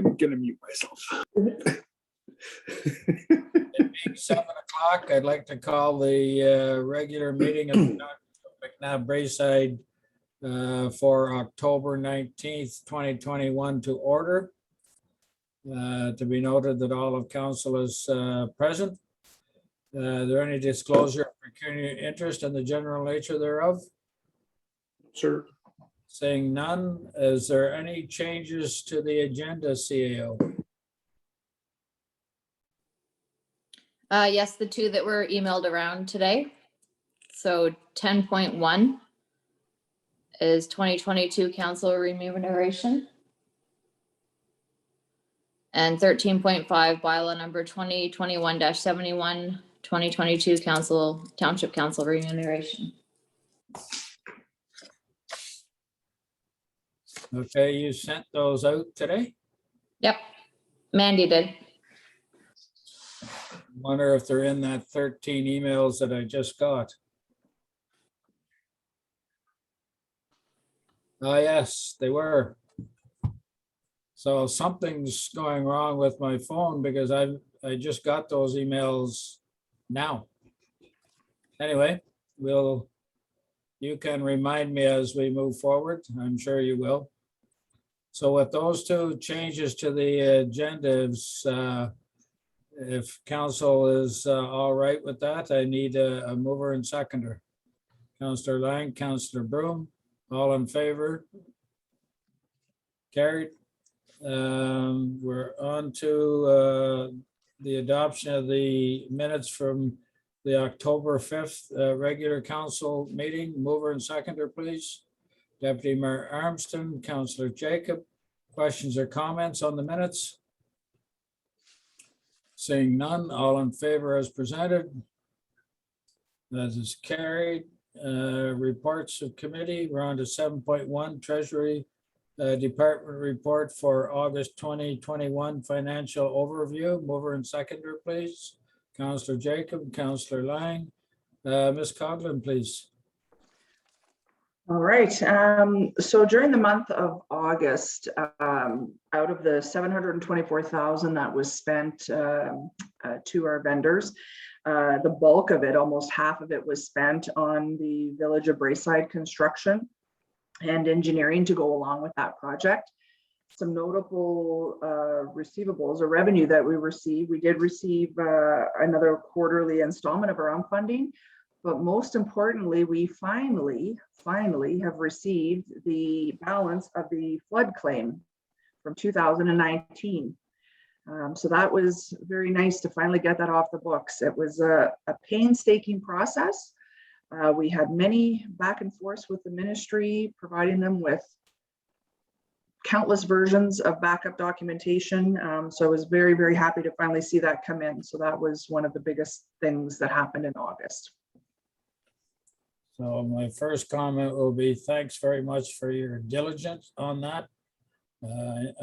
I'm gonna mute myself. It being 7 o'clock, I'd like to call the regular meeting of the McNabb Braeside for October 19th, 2021 to order. To be noted that all of council is present. Are there any disclosure of pecuniary interest in the general nature thereof? Sure. Saying none, is there any changes to the agenda, CAO? Yes, the two that were emailed around today. So 10.1 is 2022 council remuneration. And 13.5 bylaw number 2021-71, 2022 township council remuneration. Okay, you sent those out today? Yep, Mandy did. Wonder if they're in that 13 emails that I just got. Yes, they were. So something's going wrong with my phone because I just got those emails now. Anyway, you can remind me as we move forward. I'm sure you will. So with those two changes to the agenda, if council is all right with that, I need a mover and seconder. Councillor Lang, Councillor Broom, all in favor? Carried. We're on to the adoption of the minutes from the October 5th regular council meeting. Mover and seconder, please. Deputy Mayor Armstrong, Councillor Jacob. Questions or comments on the minutes? Seeing none, all in favor as presented. That is carried. Reports of committee. We're on to 7.1 Treasury Department report for August 2021 financial overview. Mover and seconder, please. Councillor Jacob, Councillor Lang. Ms. Coughlin, please. All right. So during the month of August, out of the $724,000 that was spent to our vendors, the bulk of it, almost half of it, was spent on the Village of Braeside construction and engineering to go along with that project. Some notable receivables or revenue that we received. We did receive another quarterly installment of our own funding, but most importantly, we finally have received the balance of the flood claim from 2019. So that was very nice to finally get that off the books. It was a painstaking process. We had many back and forth with the ministry, providing them with countless versions of backup documentation. So I was very, very happy to finally see that come in. So that was one of the biggest things that happened in August. So my first comment will be thanks very much for your diligence on that.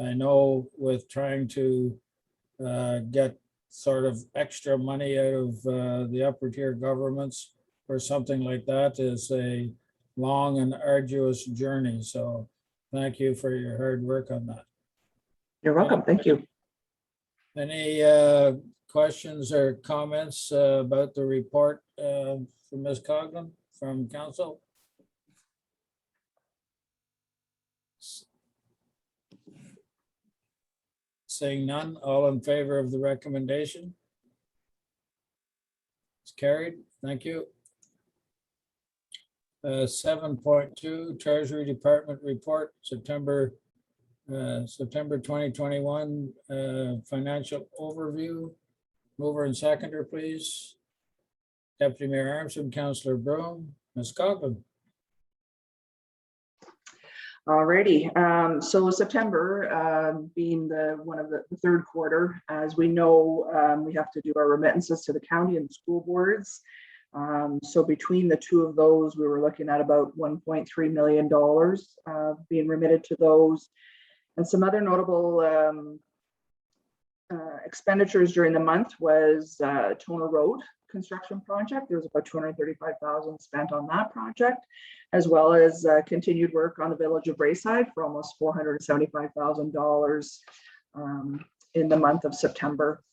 I know with trying to get sort of extra money out of the upper tier governments for something like that is a long and arduous journey. So thank you for your hard work on that. You're welcome. Thank you. Any questions or comments about the report from Ms. Coughlin from council? Saying none, all in favor of the recommendation? It's carried. Thank you. 7.2 Treasury Department report, September 2021 financial overview. Mover and seconder, please. Deputy Mayor Armstrong, Councillor Broom, Ms. Coughlin. Alrighty, so September being one of the third quarter, as we know, we have to do our remittances to the county and the school boards. So between the two of those, we were looking at about $1.3 million being remitted to those. And some other notable expenditures during the month was Toner Road construction project. There was about $235,000 spent on that project, as well as continued work on the Village of Braeside for almost $475,000 in the month of September.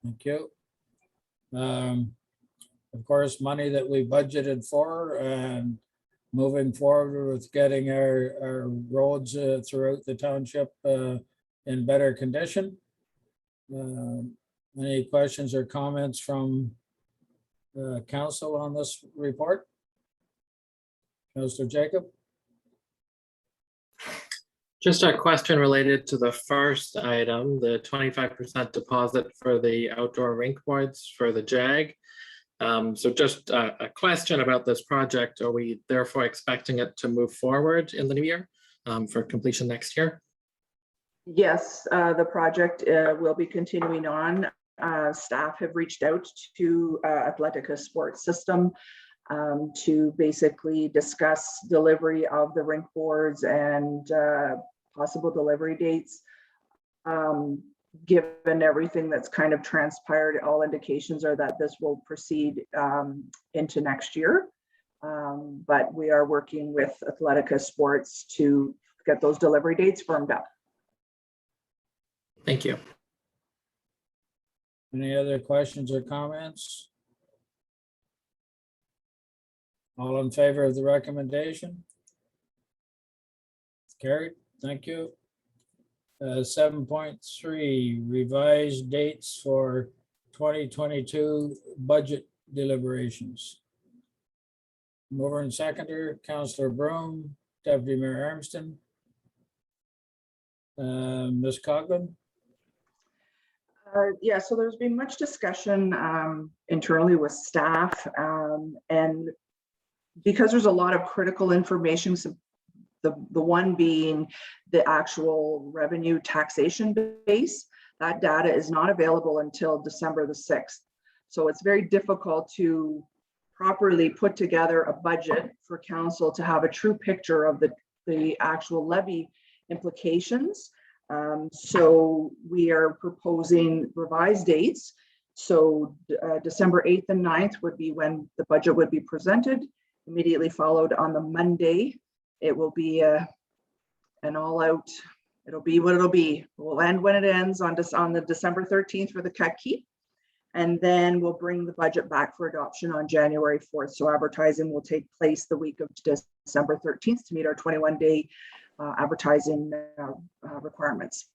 Thank you. Of course, money that we budgeted for and moving forward with getting our roads throughout the township in better condition. Any questions or comments from council on this report? Councillor Jacob? Just a question related to the first item, the 25% deposit for the outdoor rink boards for the JAG. So just a question about this project. Are we therefore expecting it to move forward in the new year for completion next year? Yes, the project will be continuing on. Staff have reached out to Athletica Sports System to basically discuss delivery of the rink boards and possible delivery dates. Given everything that's kind of transpired, all indications are that this will proceed into next year. But we are working with Athletica Sports to get those delivery dates firmed up. Thank you. Any other questions or comments? All in favor of the recommendation? Carried, thank you. 7.3, revised dates for 2022 budget deliberations. Mover and seconder, Councillor Broom, Deputy Mayor Armstrong. Ms. Coghlan? Yeah, so there's been much discussion internally with staff, and because there's a lot of critical information, so the one being the actual revenue taxation base, that data is not available until December the 6th. So it's very difficult to properly put together a budget for council to have a true picture of the actual levy implications. So we are proposing revised dates. So December 8th and 9th would be when the budget would be presented, immediately followed on the Monday. It will be an all out, it'll be what it'll be. We'll end when it ends on the December 13th for the cut keep. And then we'll bring the budget back for adoption on January 4th. So advertising will take place the week of December 13th to meet our 21-day advertising requirements.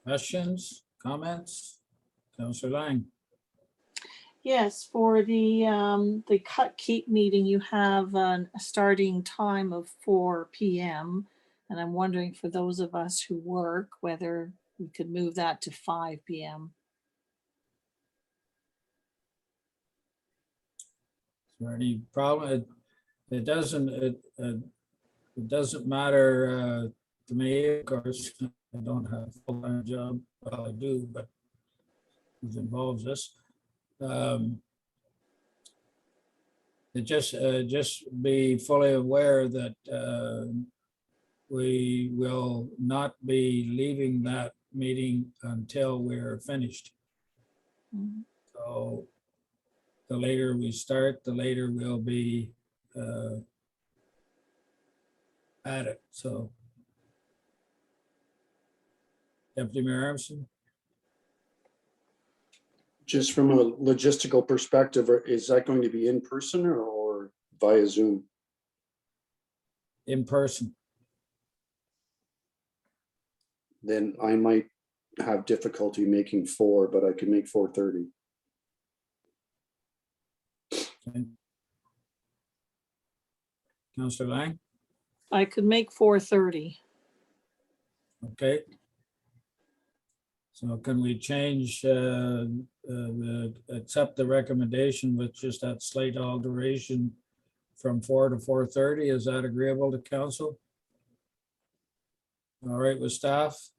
Questions, comments? Councillor Lang? Yes, for the cut keep meeting, you have a starting time of 4 p.m. And I'm wondering for those of us who work, whether we could move that to 5 p.m. Is there any problem? It doesn't matter to me, of course. I don't have a full-time job. Well, I do, but it involves this. It just be fully aware that we will not be leaving that meeting until we're finished. Mhm. So the later we start, the later we'll be at it. So Deputy Mayor Armstrong? Just from a logistical perspective, is that going to be in person or via Zoom? In person. Then I might have difficulty making 4, but I can make 4:30. Okay. Councillor Lang? I could make 4:30. Okay. So can we change, accept the recommendation with just that slight alteration from 4 to 4:30? Is that agreeable to council? All right with staff?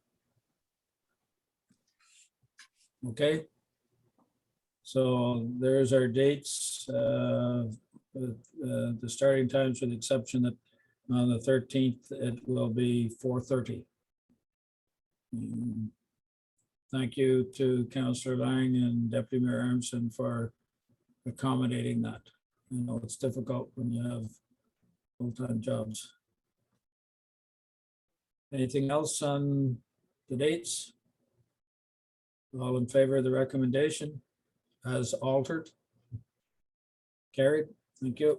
Okay. So there's our dates, the starting times with the exception that on the 13th, it will be 4:30. Thank you to Councillor Lang and Deputy Mayor Armstrong for accommodating that. I know it's difficult when you have full-time jobs. Anything else on the dates? All in favor of the recommendation as altered? Carried, thank you.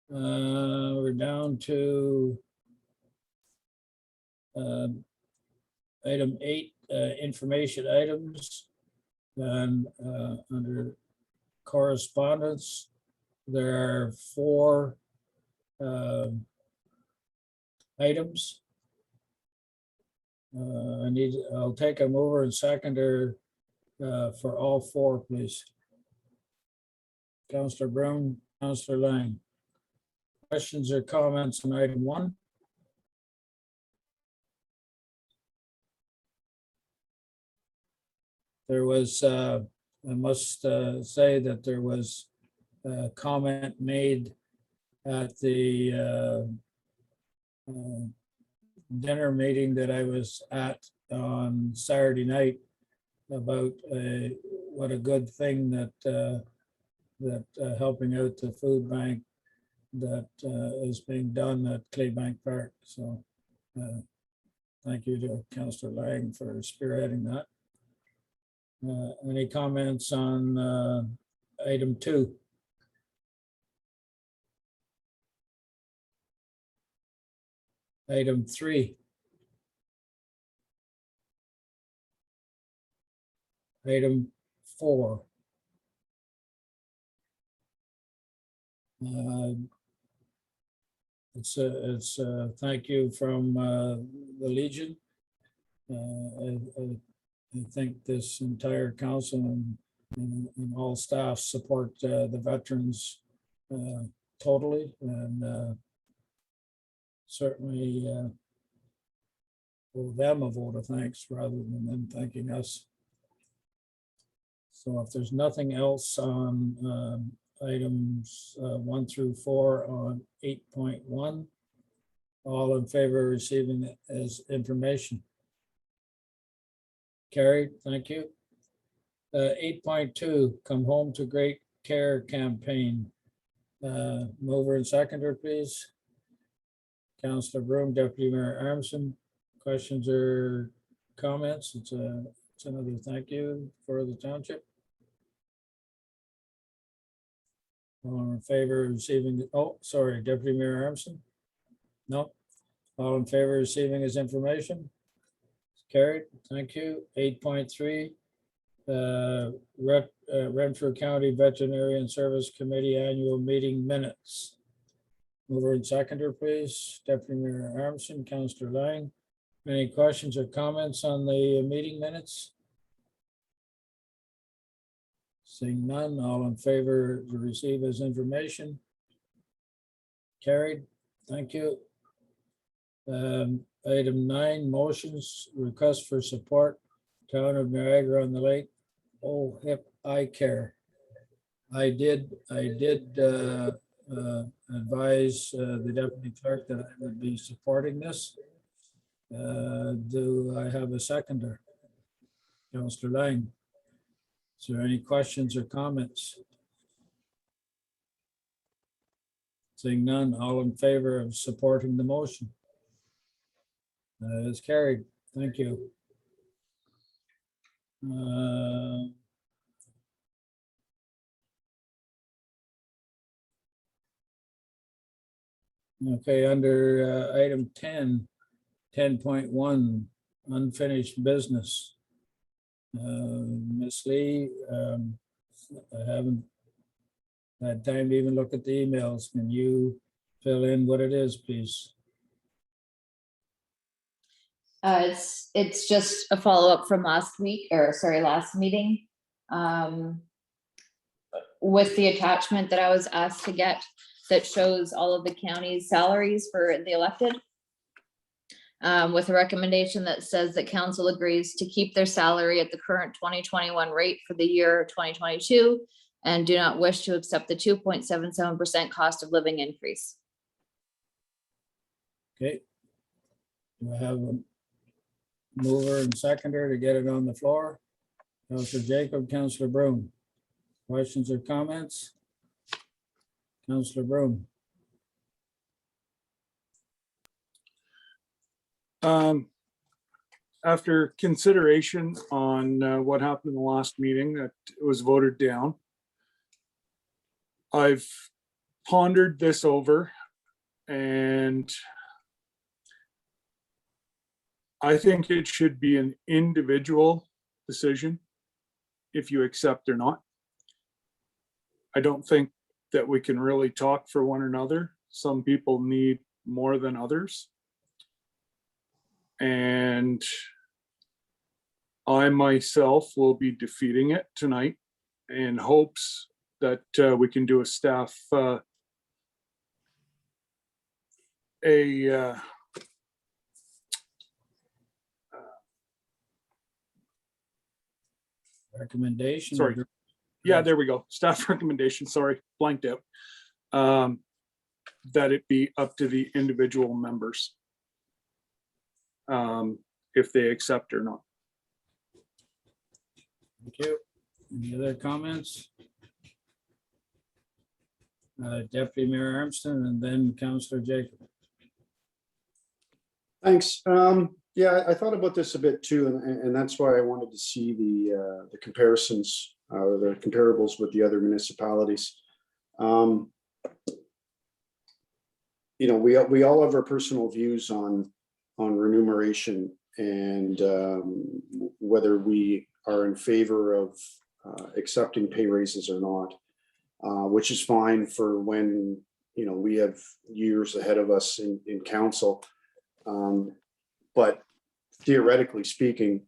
We're down to item 8, information items. And under correspondence, there are 4 items. I'll take a mover and seconder for all 4, please. Councillor Brown, Councillor Lang. Questions or comments on item 1? There was, I must say that there was a comment made at the dinner meeting that I was at on Saturday night about what a good thing that helping out the food bank that is being done at Claybank Park. So thank you to Councillor Lang for spearheading that. Any comments on item 2? Item 3. Item 4. It's a thank you from the Legion. I think this entire council and all staff support the veterans totally, and certainly owe them a vote of thanks rather than them thanking us. So if there's nothing else on items 1 through 4 on 8.1, all in favor of receiving it as information? Carried, thank you. 8.2, Come Home to Great Care campaign. Mover and seconder, please. Councillor Broom, Deputy Mayor Armstrong. Questions or comments? It's another thank you for the township. All in favor of receiving, oh, sorry, Deputy Mayor Armstrong? No. All in favor of receiving his information? Carried, thank you. 8.3, Renfrew County Veterinarian Service Committee Annual Meeting Minutes. Mover and seconder, please. Deputy Mayor Armstrong, Councillor Lang. Any questions or comments on the meeting minutes? Seeing none, all in favor to receive his information? Carried, thank you. Item 9, motions, request for support, Town of Niagara on the Lake, Oh Hip Eye Care. I did advise the deputy clerk that I would be supporting this. Do I have a seconder? Councillor Lang. Is there any questions or comments? Seeing none, all in favor of supporting the motion? That is carried. Thank you. Okay, under item 10, 10.1, unfinished business. Ms. Lee, I haven't had time to even look at the emails. Can you fill in what it is, please? It's just a follow-up from last week, or sorry, last meeting. With the attachment that I was asked to get that shows all of the county's salaries for the elected. With a recommendation that says that council agrees to keep their salary at the current 2021 rate for the year 2022 and do not wish to accept the 2.77% cost of living increase. Okay. Do I have a mover and seconder to get it on the floor? Councillor Jacob, Councillor Broom. Questions or comments? Councillor Broom. After consideration on what happened in the last meeting that was voted down, I've pondered this over, and I think it should be an individual decision if you accept or not. I don't think that we can really talk for one another. Some people need more than others. And I myself will be defeating it tonight in hopes that we can do a staff Recommendation. sorry. Yeah, there we go. Staff recommendation, sorry, blanked out. That it be up to the individual members. If they accept or not. Thank you. Any other comments? Deputy Mayor Armstrong and then Councillor Jacob. Thanks. Yeah, I thought about this a bit too, and that's why I wanted to see the comparisons or the comparables with the other municipalities. You know, we all have our personal views on remuneration and whether we are in favor of accepting pay raises or not, which is fine for when, you know, we have years ahead of us in council. But theoretically speaking,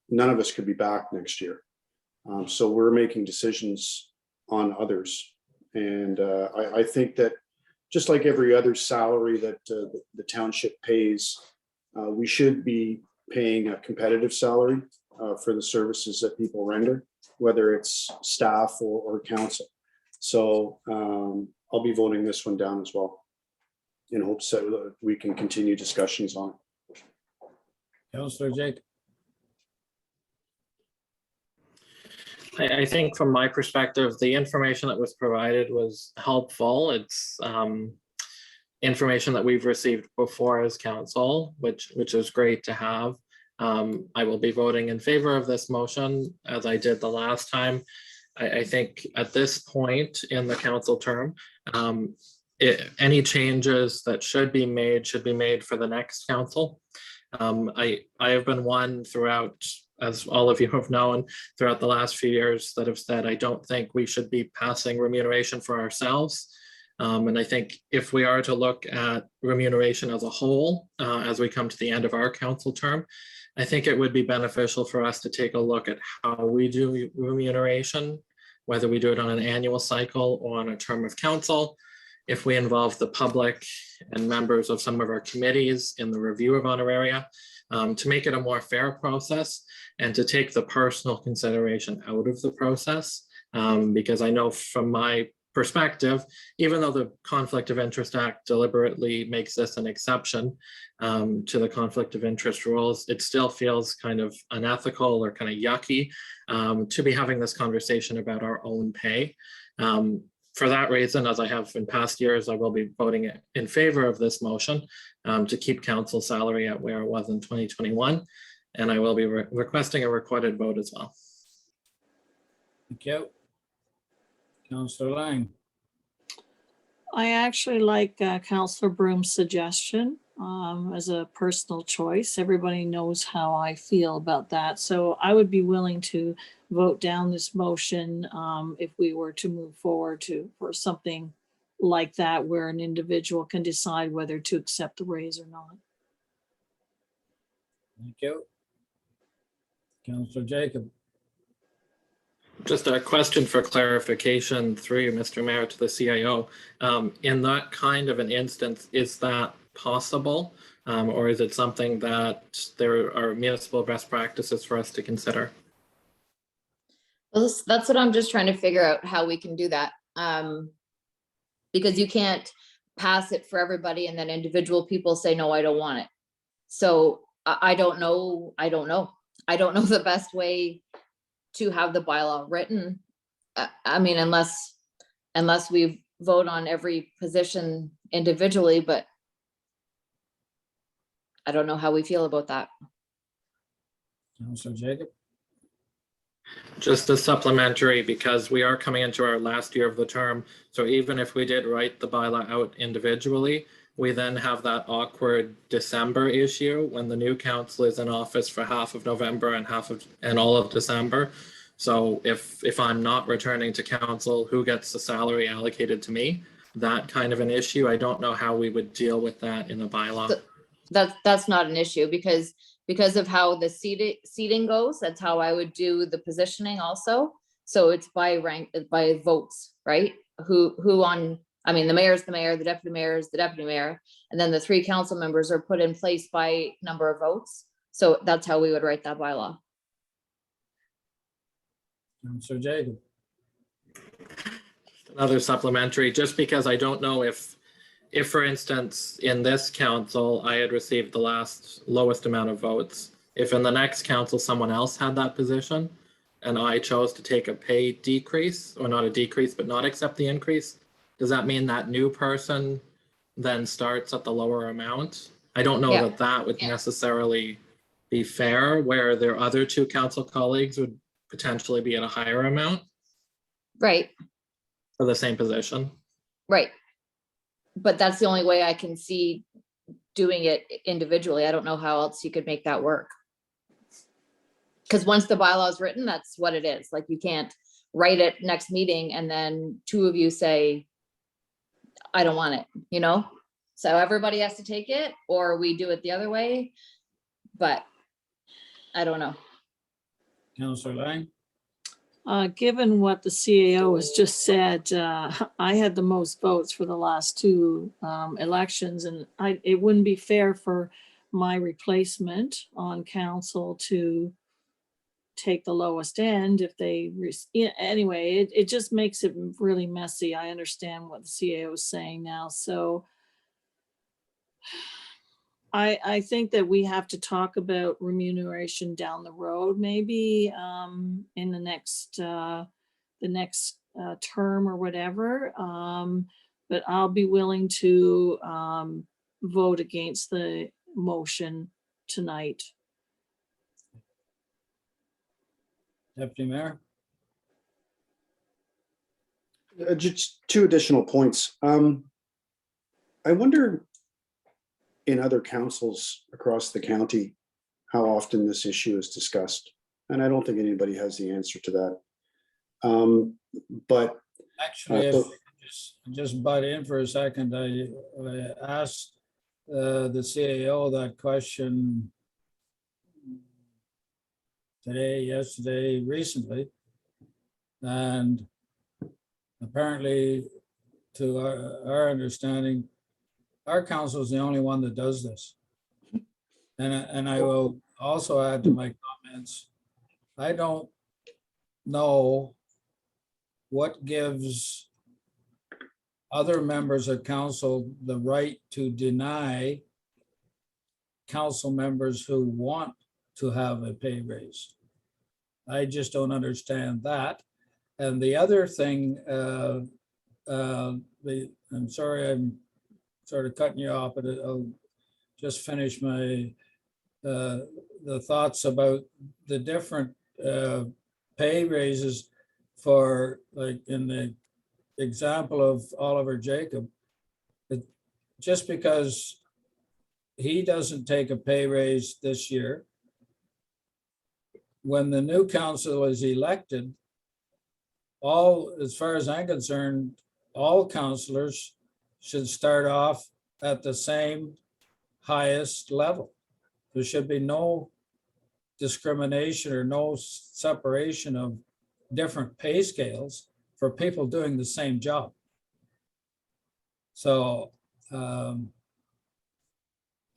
none of us could be back next year. So we're making decisions on others. And I think that just like every other salary that the township pays, we should be paying a competitive salary for the services that people render, whether it's staff or council. So I'll be voting this one down as well in hopes that we can continue discussions on it. Councillor Jacob. I think from my perspective, the information that was provided was helpful. It's information that we've received before as council, which is great to have. I will be voting in favor of this motion as I did the last time. I think at this point in the council term, any changes that should be made for the next council. I have been one throughout, as all of you have known, throughout the last few years that have said, I don't think we should be passing remuneration for ourselves. And I think if we are to look at remuneration as a whole, as we come to the end of our council term, I think it would be beneficial for us to take a look at how we do remuneration, whether we do it on an annual cycle or on a term of council. If we involve the public and members of some of our committees in the review of honoraria, to make it a more fair process and to take the personal consideration out of the process. Because I know from my perspective, even though the Conflict of Interest Act deliberately makes this an exception to the conflict of interest rules, it still feels kind of unethical or kind of yucky to be having this conversation about our own pay. For that reason, as I have in past years, I will be voting in favor of this motion to keep council salary at where it was in 2021. And I will be requesting a recorded vote as well. Thank you. Councillor Lang. I actually like Councillor Broom's suggestion as a personal choice. Everybody knows how I feel about that. So I would be willing to vote down this motion if we were to move forward for something like that, where an individual can decide whether to accept the raise or not. Thank you. Councillor Jacob. Just a question for clarification through you, Mr. Mayor, to the CIO. In that kind of an instance, is that possible? Or is it something that there are municipal best practices for us to consider? Well, that's what I'm just trying to figure out, how we can do that. Because you can't pass it for everybody and then individual people say, no, I don't want it. So I don't know the best way to have the bylaw written. I mean, unless we vote on every position individually, but I don't know how we feel about that. Counselor Jacob. Just a supplementary, because we are coming into our last year of the term. So even if we did write the bylaw out individually, we then have that awkward December issue when the new council is in office for half of November and all of December. So if I'm not returning to council, who gets the salary allocated to me? That kind of an issue. I don't know how we would deal with that in the bylaw. That's not an issue because of how the seating goes. That's how I would do the positioning also. So it's by rank, by votes, right? Who on, I mean, the mayor is the mayor, the deputy mayor is the deputy mayor, and then the 3 council members are put in place by number of votes. So that's how we would write that bylaw. Counselor Jacob. Another supplementary, just because I don't know if for instance, in this council, I had received the lowest amount of votes. If in the next council, someone else had that position and I chose to take a pay decrease, or not a decrease, but not accept the increase, does that mean that new person then starts at the lower amount? I don't know Yeah. that would necessarily be fair, where their other 2 council colleagues would potentially be at a higher amount Right, for the same position. right. But that's the only way I can see doing it individually. I don't know how else you could make that work. Because once the bylaw is written, that's what it is. Like, you can't write it next meeting and then 2 of you say, I don't want it, you know? So everybody has to take it, or we do it the other way, but I don't know. Counselor Lang. Given what the CAO has just said, I had the most votes for the last 2 elections, and it wouldn't be fair for my replacement on council to take the lowest end if they, anyway, it just makes it really messy. I understand what the CAO is saying now, so I think that we have to talk about remuneration down the road, maybe in the next term or whatever. But I'll be willing to vote against the motion tonight. Deputy Mayor. Just 2 additional points. I wonder, in other councils across the county, how often this issue is discussed. And I don't think anybody has the answer to that. But Actually, if just butt in for a second, I asked the CAO that question today, yesterday, recently. And apparently, to our understanding, our council is the only one that does this. And I will also add to my comments, I don't know what gives other members of council the right to deny council members who want to have a pay raise. I just don't understand that. And the other thing, I'm sorry, I'm sort of cutting you off, but I'll just finish my the thoughts about the different pay raises for, like in the example of Oliver Jacob. Just because he doesn't take a pay raise this year, when the new council is elected, as far as I'm concerned, all councillors should start off at the same highest level. There should be no discrimination or no separation of different pay scales for people doing the same job. So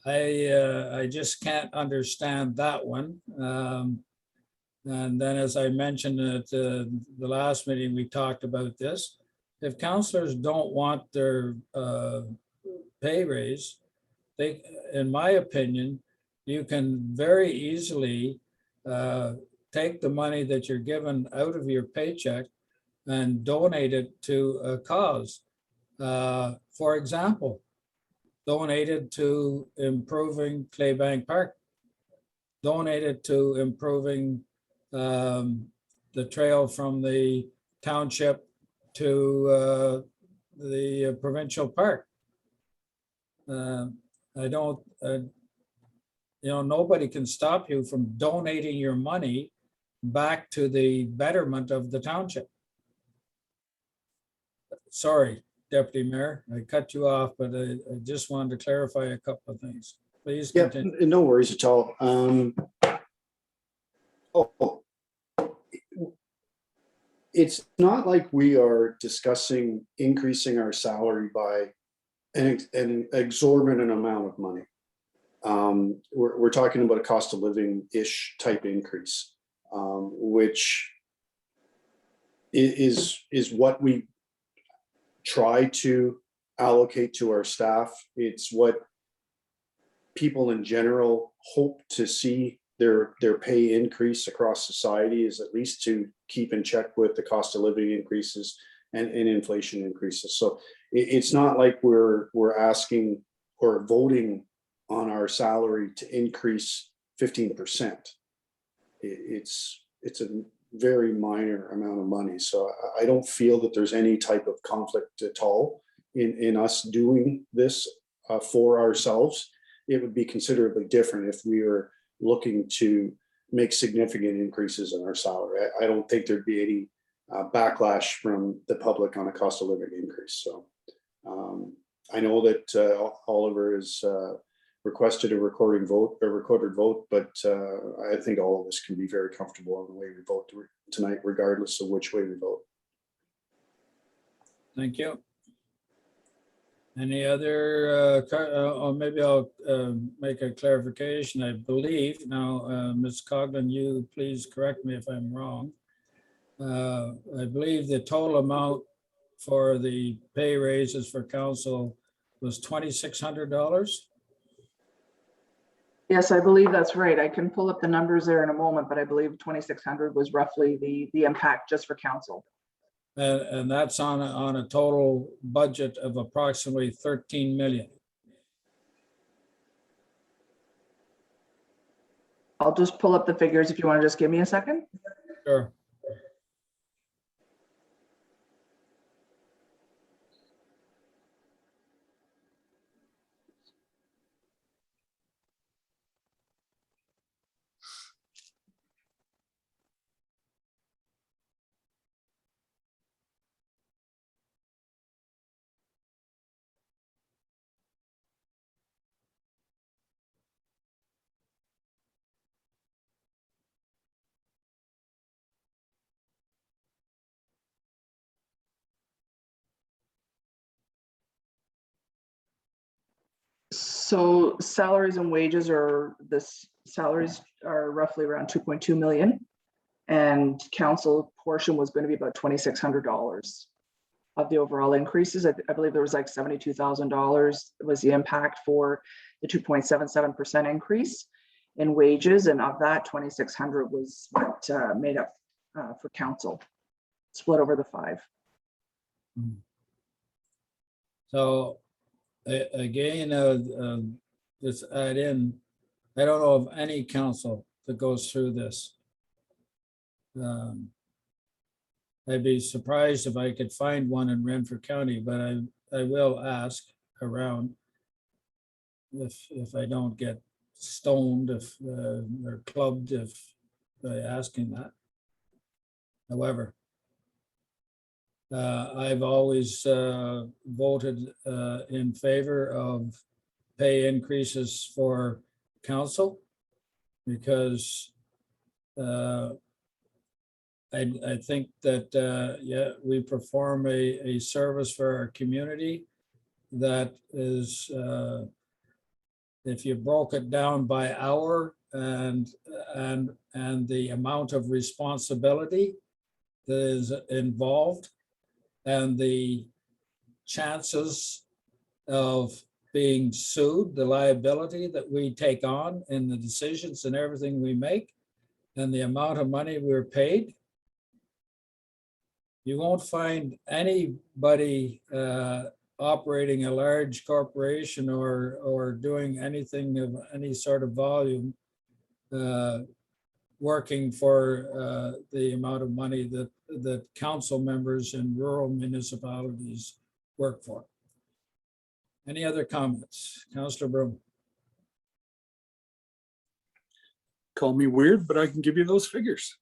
I just can't understand that one. And then, as I mentioned at the last meeting, we talked about this. If councillors don't want their pay raise, they, in my opinion, you can very easily take the money that you're given out of your paycheck and donate it to a cause. For example, donated to improving Claybank Park, donated to improving the trail from the township to the provincial park. I don't, nobody can stop you from donating your money back to the betterment of the township. Sorry, Deputy Mayor, I cut you off, but I just wanted to clarify a couple of things. Please Yeah, continue. no worries at all. It's not like we are discussing increasing our salary by an exorbitant amount of money. We're talking about a cost of living-ish type increase, which is what we try to allocate to our staff. It's what people in general hope to see their pay increase across society, is at least to keep in check with the cost of living increases and inflation increases. So it's not like we're asking or voting on our salary to increase 15%. It's a very minor amount of money. So I don't feel that there's any type of conflict at all in us doing this for ourselves. It would be considerably different if we were looking to make significant increases in our salary. I don't think there'd be any backlash from the public on a cost of living increase. So I know that Oliver has requested a recorded vote, but I think all of us can be very comfortable on the way we vote tonight, regardless of which way we vote. Thank you. Any other, or maybe I'll make a clarification. I believe now, Ms. Coghlan, you please correct me if I'm wrong. I believe the total amount for the pay raises for council was $2,600. Yes, I believe that's right. I can pull up the numbers there in a moment, but I believe 2,600 was roughly the impact just for council. And that's on a total budget of approximately 13 million. I'll just pull up the figures if you want to just give me a second. Sure. So salaries and wages salaries are roughly around 2.2 million. And council portion was going to be about $2,600 of the overall increases. I believe there was like $72,000 was the impact for the 2.77% increase in wages. And of that, 2,600 was what made up for council, split over the 5. So again, just add in, I don't know of any council that goes through this. I'd be surprised if I could find one in Renfrew County, but I will ask around if I don't get stoned or clubbed by asking that. However, I've always voted in favor of pay increases for council because I think that, yeah, we perform a service for our community that is, if you broke it down by hour and the amount of responsibility that is involved and the chances of being sued, the liability that we take on in the decisions and everything we make, and the amount of money we're paid, you won't find anybody operating a large corporation or doing anything of any sort of volume, working for the amount of money that council members in rural municipalities work for. Any other comments? Councillor Broom? Call me weird, but I can give you those figures.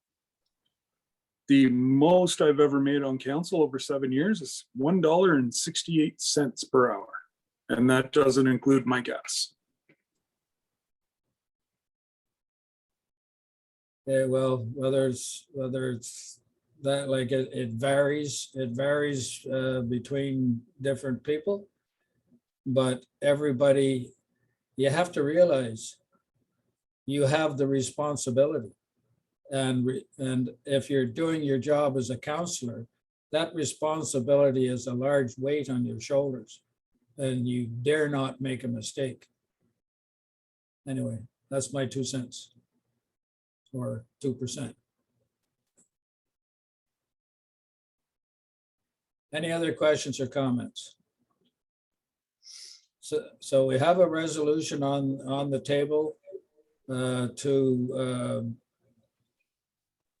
The most I've ever made on council over 7 years is $1.68 per hour. And that doesn't include my gas. Yeah, well, whether it's that, like it varies between different people. But everybody, you have to realize you have the responsibility. And if you're doing your job as a counselor, that responsibility is a large weight on your shoulders, and you dare not make a mistake. Anyway, that's my 2 cents, or 2%. Any other questions or comments? So we have a resolution on the table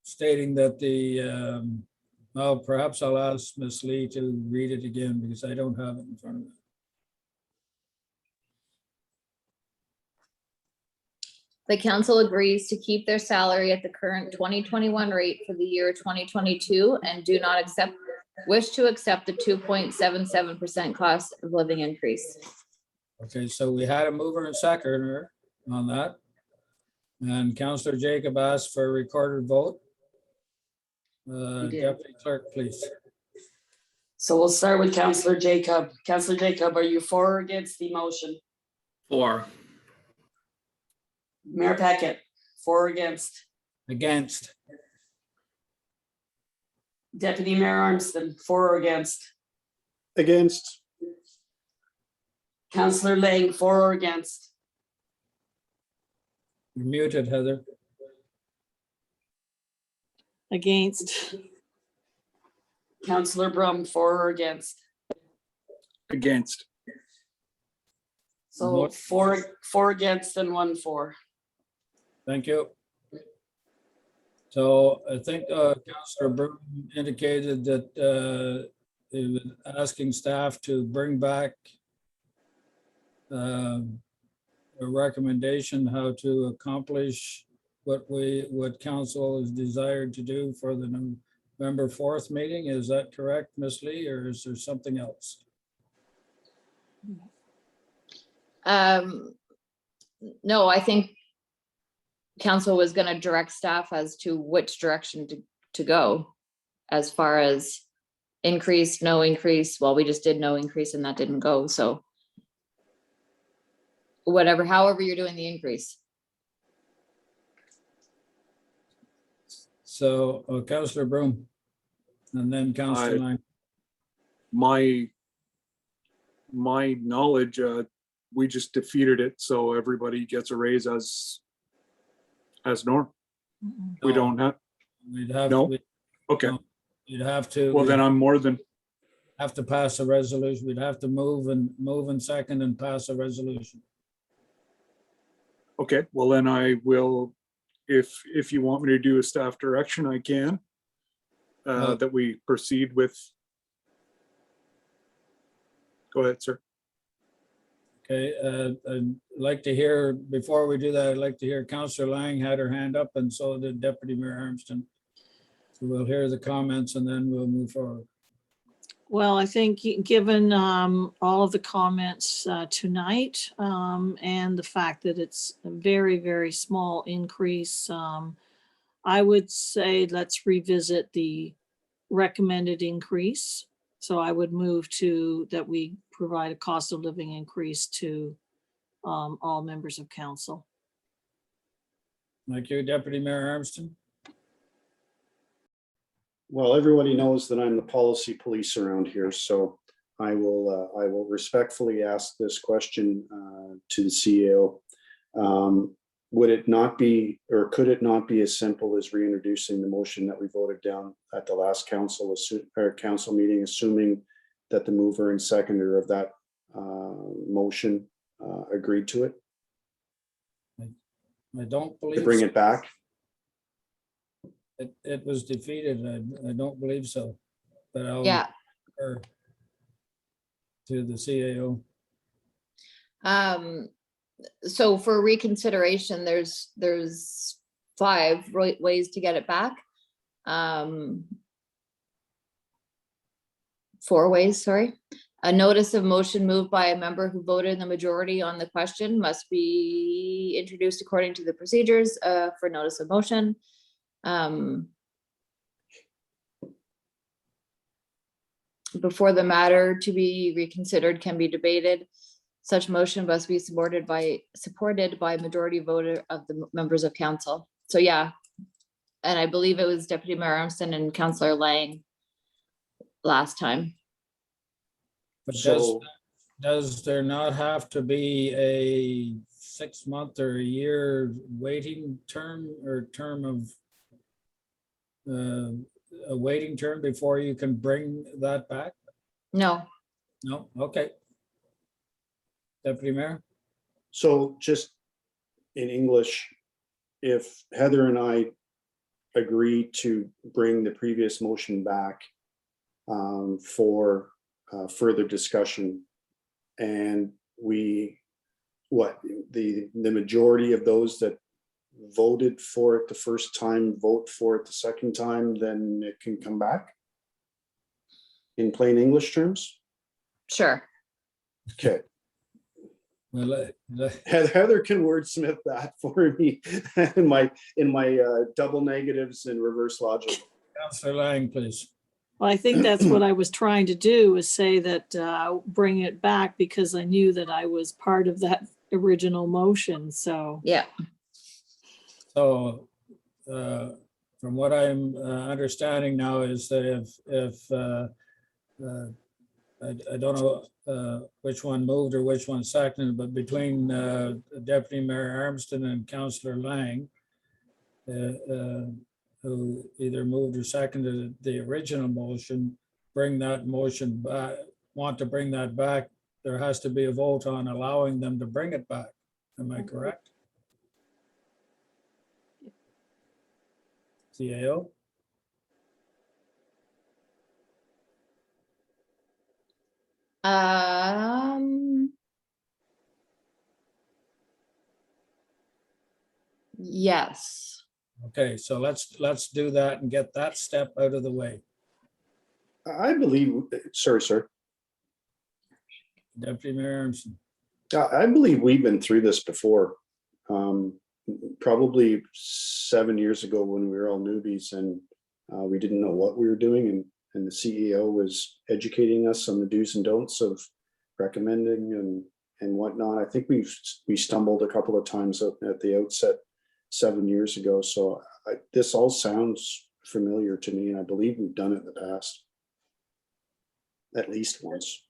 stating that well, perhaps I'll ask Ms. Lee to read it again because I don't have it in front of me. The council agrees to keep their salary at the current 2021 rate for the year 2022 and do not wish to accept the 2.77% cost of living increase. Okay, so we had a mover and seconder on that. And Councillor Jacob asked for a recorded vote. Deputy Clerk, please. So we'll start with Councillor Jacob. Councillor Jacob, are you for or against the motion? For. Mayor Packett, for or against? Against. Deputy Mayor Armston, for or against? Against. Councillor Lang, for or against? You're muted, Heather. Against. Councillor Brum, for or against? Against. So four against and 1 for. Thank you. So I think Councillor Broom indicated that he was asking staff to bring back a recommendation how to accomplish what council is desired to do for the November 4th meeting. Is that correct, Ms. Lee, or is there something else? No, I think council was going to direct staff as to which direction to go as far as increase, no increase. Well, we just did no increase and that didn't go. So whatever, however you're doing the increase. So Councillor Broom and then Councillor Lang. My knowledge, we just defeated it, so everybody gets a raise as norm. We No. don't have, We'd have No? to, okay, you'd have to. well then I'm more than, Have to pass a resolution. We'd have to move and second and pass a resolution. okay, well then I will, if you want me to do a staff direction, I can. That we proceed with. Go ahead, sir. Okay, I'd like to hear, before we do that, I'd like to hear Councillor Lang had her hand up and so did Deputy Mayor Armston. So we'll hear the comments and then we'll move forward. Well, I think given all of the comments tonight and the fact that it's a very, very small increase, I would say let's revisit the recommended increase. So I would move to that we provide a cost of living increase to all members of council. Thank you, Deputy Mayor Armston. Well, everybody knows that I'm the policy police around here, so I will respectfully ask this question to the CEO. Would it not be, or could it not be as simple as reintroducing the motion that we voted down at the last council meeting, assuming that the mover and seconder of that motion agreed to it, I don't to believe bring so. it back? It was defeated. I don't believe so. But I'll Yeah. refer to the CAO. So for reconsideration, there's 5 ways to get it back. 4 ways, sorry. A notice of motion moved by a member who voted in the majority on the question must be introduced according to the procedures for notice of motion. Before the matter to be reconsidered can be debated, such motion must be supported by majority voter of the members of council. So yeah, and I believe it was Deputy Mayor Armstrong and Councillor Lang last time. But So, does there not have to be a 6-month or a year waiting term or term of a waiting term before you can bring that back? No, No, okay. Deputy Mayor? so just in English, if Heather and I agree to bring the previous motion back for further discussion, and the majority of those that voted for it the first time vote for it the second time, then it can come back in plain English terms? sure. Okay. Well, Heather can wordsmith that for me in my double negatives and reverse logic. Councillor Lang, please. Well, I think that's what I was trying to do, is say that bring it back, because I knew that I was part of that original motion, so. Yeah, So from what I'm understanding now is that if I don't know which one moved or which one seconded, but between Deputy Mayor Armstrong and Councillor Lang, who either moved or seconded the original motion, bring that motion back, want to bring that back, there has to be a vote on allowing them to bring it back. Am I correct? CAO? yes. Okay, so let's do that and get that step out of the way. I believe, sorry, sir. Deputy Mayor Armstrong. I believe we've been through this before. Probably 7 years ago when we were all newbies and we didn't know what we were doing, and the CEO was educating us on the do's and don'ts of recommending and whatnot. I think we stumbled a couple of times at the outset 7 years ago. So this all sounds familiar to me, and I believe we've done it in the past, at least once.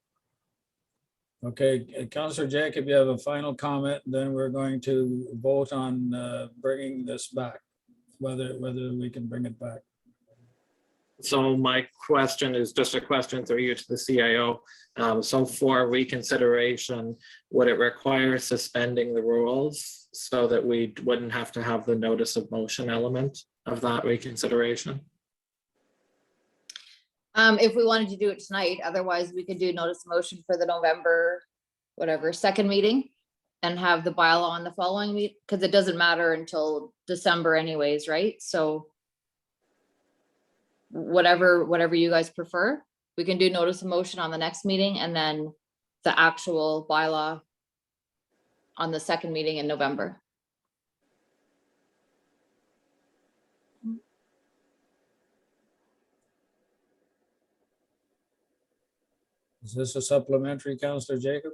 Okay, Councillor Jacob, you have a final comment, then we're going to vote on bringing this back, whether we can bring it back. So my question is just a question through you to the CIO. So for reconsideration, would it require suspending the rules so that we wouldn't have to have the notice of motion element of that reconsideration? If we wanted to do it tonight, otherwise we could do notice of motion for the November, whatever, second meeting and have the bylaw on the following week, because it doesn't matter until December anyways, right? So whatever you guys prefer, we can do notice of motion on the next meeting and then the actual bylaw on the second meeting in November. Is this a supplementary, Councillor Jacob?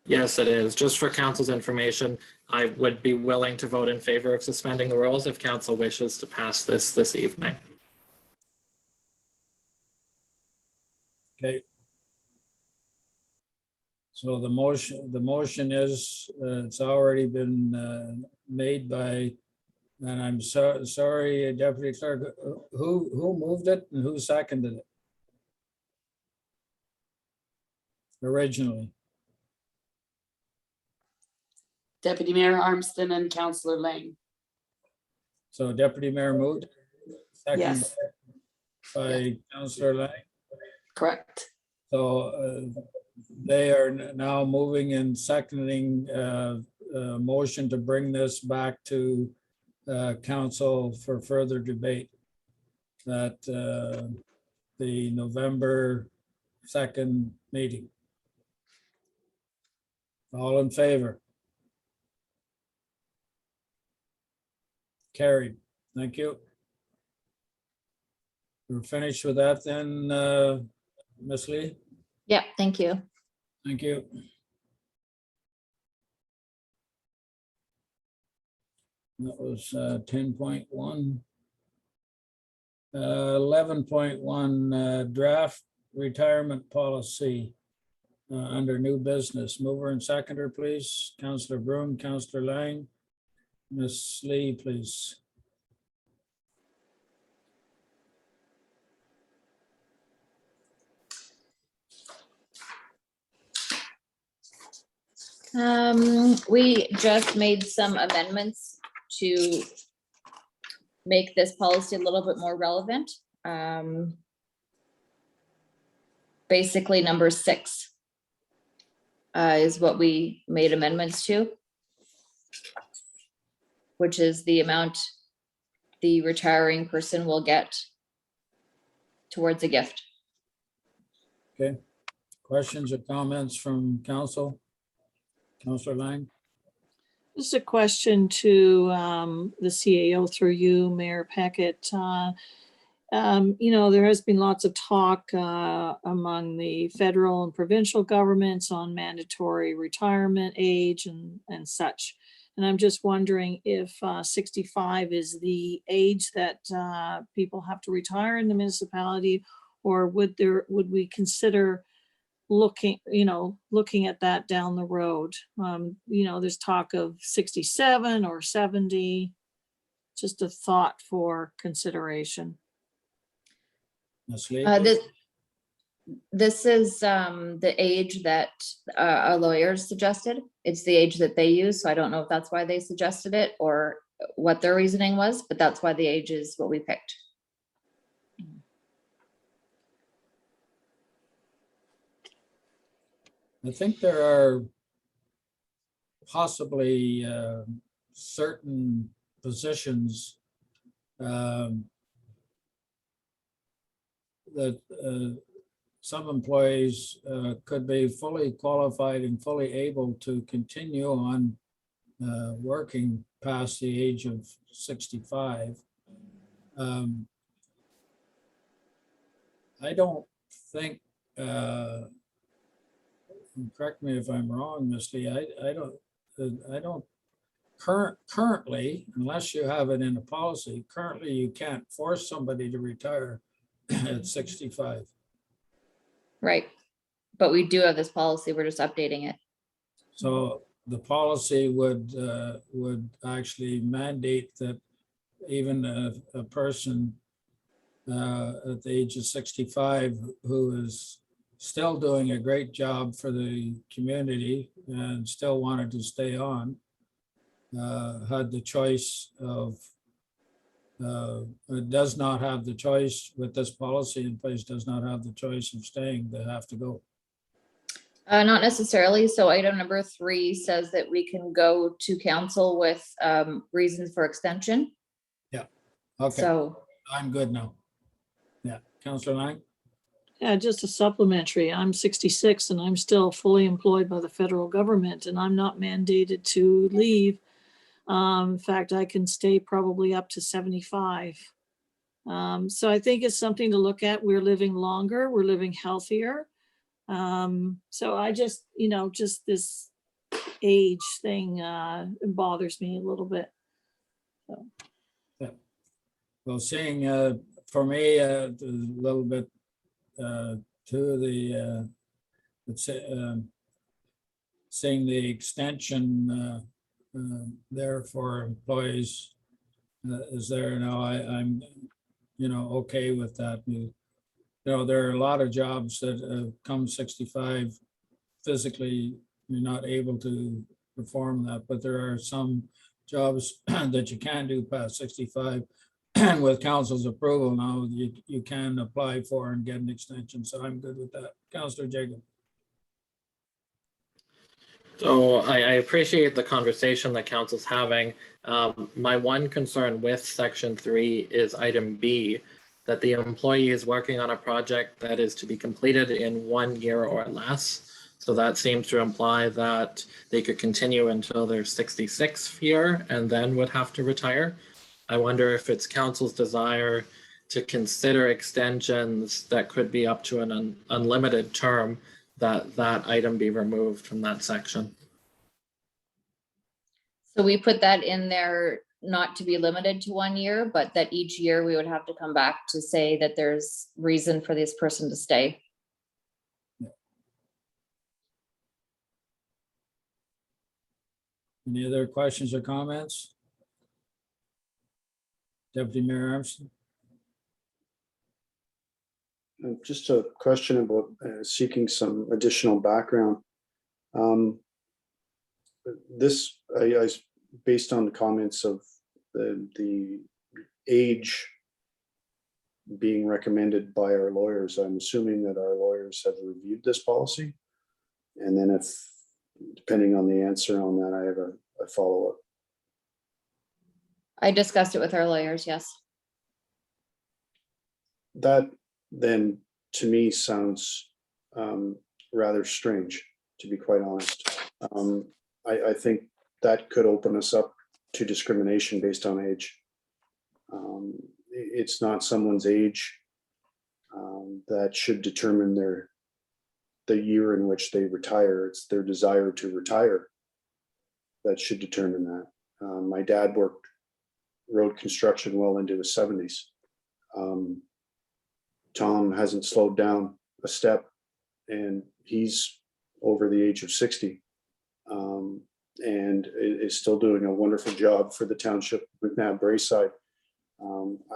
Yes, it is. Just for council's information, I would be willing to vote in favor of suspending the rules if council wishes to pass this evening. Okay. So the motion is, it's already been made by, and I'm sorry, Deputy Clerk, who moved it and who seconded it? originally? Deputy Mayor Armstrong and Councillor Lang. So Deputy Mayor moved, second Yes, by Councillor Lang. correct. So they are now moving and seconding a motion to bring this back to council for further debate at the November 2nd meeting. All in favor? Carried. Thank you. We're finished with that then, Ms. Lee? Yeah, thank you. Thank you. That was 10.1. 11.1 draft retirement policy under new business. Mover and seconder, please. Councillor Broom, Councillor Lang. Ms. Lee, please. We just made some amendments to make this policy a little bit more relevant. Basically, number 6 is what we made amendments to, which is the amount the retiring person will get towards a gift. Okay. Questions or comments from council? Councillor Lang? This is a question to the CAO through you, Mayor Peckett. There has been lots of talk among the federal and provincial governments on mandatory retirement age and such. And I'm just wondering if 65 is the age that people have to retire in the municipality, or would we consider looking at that down the road? There's talk of 67 or 70, just a thought for consideration. Ms. Lee? This is the age that our lawyers suggested. It's the age that they use. So I don't know if that's why they suggested it or what their reasoning was, but that's why the age is what we picked. I think there are possibly certain positions that some employees could be fully qualified and fully able to continue on working past the age of 65. I don't think, correct me if I'm wrong, Ms. Lee, I don't currently, unless you have it in a policy, currently you can't force somebody to retire at 65. Right. But we do have this policy. We're just updating it. So the policy would actually mandate that even a person at the age of 65 who is still doing a great job for the community and still wanted to stay on had the choice of does not have the choice with this policy in place, does not have the choice of staying. They have to go. Not necessarily. So item number 3 says that we can go to council with reasons for extension. Yeah. Okay. So I'm good now. Yeah. Councillor Lang? Yeah, just a supplementary. I'm 66 and I'm still fully employed by the federal government, and I'm not mandated to leave. In fact, I can stay probably up to 75. So I think it's something to look at. We're living longer, we're living healthier. So I just, just this age thing bothers me a little bit. So. Yeah. Well, seeing for me a little bit to the seeing the extension there for employees is there now. I'm okay with that. There are a lot of jobs that come 65 physically, you're not able to perform that, but there are some jobs that you can do past 65. And with council's approval now, you can apply for and get an extension. So I'm good with that. Councillor Jacob. So I appreciate the conversation that council's having. My one concern with section 3 is item B, that the employee is working on a project that is to be completed in 1 year or less. So that seems to imply that they could continue until their 66th year and then would have to retire. I wonder if it's council's desire to consider extensions that could be up to an unlimited term, that item be removed from that section. So we put that in there, not to be limited to 1 year, but that each year we would have to come back to say that there's reason for this person to stay. Any other questions or comments? Deputy Mayor Armstrong. Just a question about seeking some additional background. This, based on the comments of the age being recommended by our lawyers, I'm assuming that our lawyers have reviewed this policy. And then if, depending on the answer on that, I have a follow-up. I discussed it with our lawyers, yes. That then, to me, sounds rather strange, to be quite honest. I think that could open us up to discrimination based on age. It's not someone's age that should determine the year in which they retire. It's their desire to retire that should determine that. My dad worked road construction well into his 70s. Tom hasn't slowed down a step, and he's over the age of 60, and is still doing a wonderful job for the township with McNabb Braeside.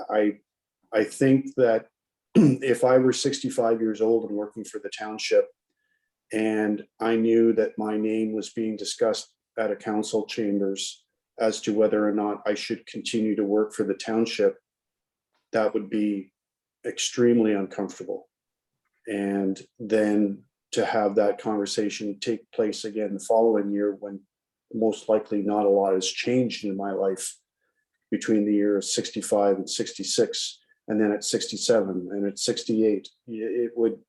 I think that if I were 65 years old and working for the township, and I knew that my name was being discussed at a council chambers as to whether or not I should continue to work for the township, that would be extremely uncomfortable. And then to have that conversation take place again the following year, when most likely not a lot has changed in my life between the year of 65 and 66, and then at 67 and at 68, it would,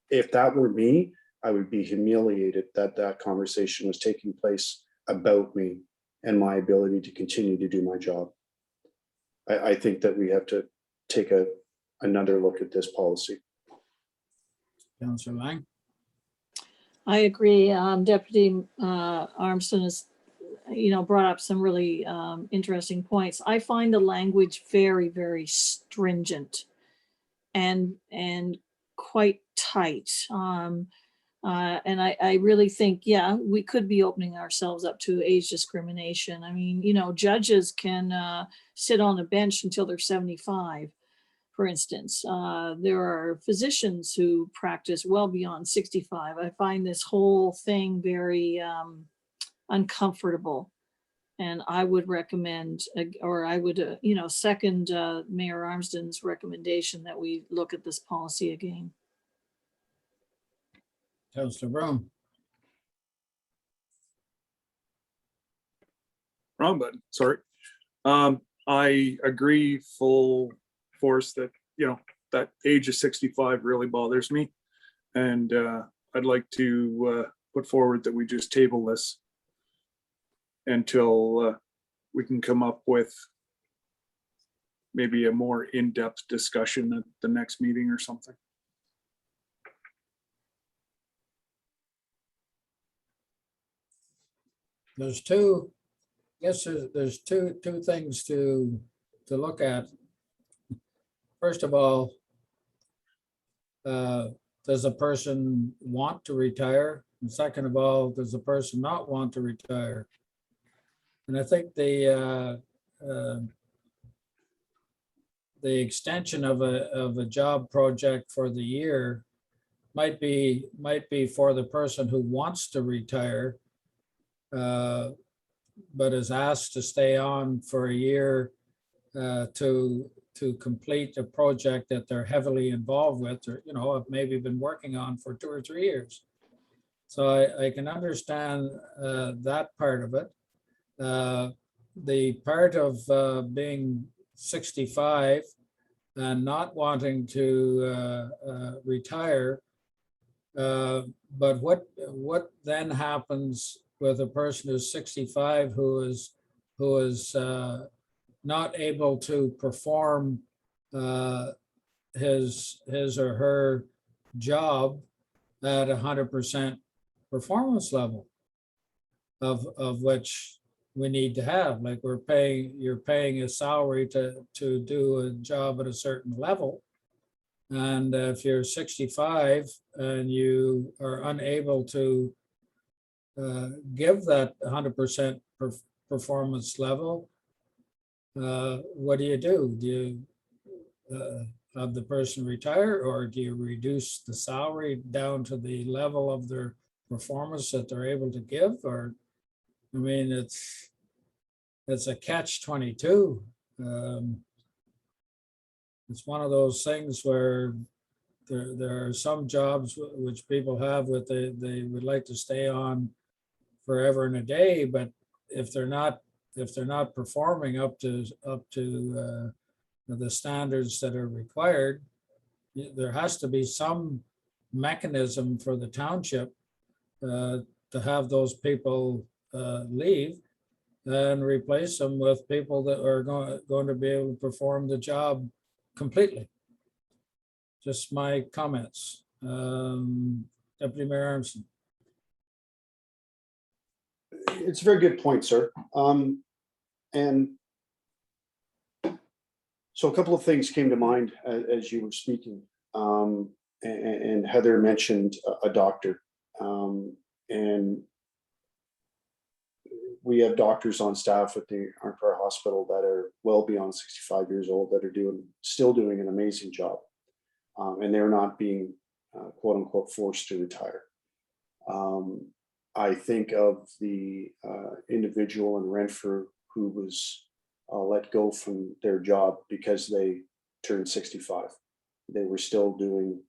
if that were me, I would be humiliated that that conversation was taking place about me and my ability to continue to do my job. I think that we have to take another look at this policy. Councillor Lang. I agree. Deputy Armstrong has, brought up some really interesting points. I find the language very, very stringent and quite tight. And I really think, yeah, we could be opening ourselves up to age discrimination. I mean, judges can sit on a bench until they're 75. For instance, there are physicians who practice well beyond 65. I find this whole thing very uncomfortable. And I would recommend, or I would, second Mayor Armstrong's recommendation that we look at this policy again. Councillor Brown. Wrong button, sorry. I agree full force that, that age of 65 really bothers me. And I'd like to put forward that we just table this until we can come up with maybe a more in-depth discussion at the next meeting or something. There's two, I guess there's two things to look at. First of all, does a person want to retire? And second of all, does a person not want to retire? And I think the extension of a job project for the year might be for the person who wants to retire, but is asked to stay on for a year to complete a project that they're heavily involved with, or, have maybe been working on for 2 or 3 years. So I can understand that part of it. The part of being 65 and not wanting to retire, but what then happens with a person who's 65 who is not able to perform his or her job at 100% performance level of which we need to have, like you're paying a salary to do a job at a certain level. And if you're 65 and you are unable to give that 100% performance level, what do? Do you have the person retire, or do you reduce the salary down to the level of their performance that they're able to give? Or, I mean, it's a catch-22. It's one of those things where there are some jobs which people have with they would like to stay on forever and a day, but if they're not performing up to the standards that are required, there has to be some mechanism for the township to have those people leave and replace them with people that are going to be able to perform the job completely. Just my comments. Deputy Mayor Armstrong. It's a very good point, sir. And so a couple of things came to mind as you were speaking. And Heather mentioned a doctor. And we have doctors on staff at the Arnprior Hospital that are well beyond 65 years old that are still doing an amazing job. And they're not being quote unquote forced to retire. I think of the individual in Renfrew who was let go from their job because they turned 65. They were still doing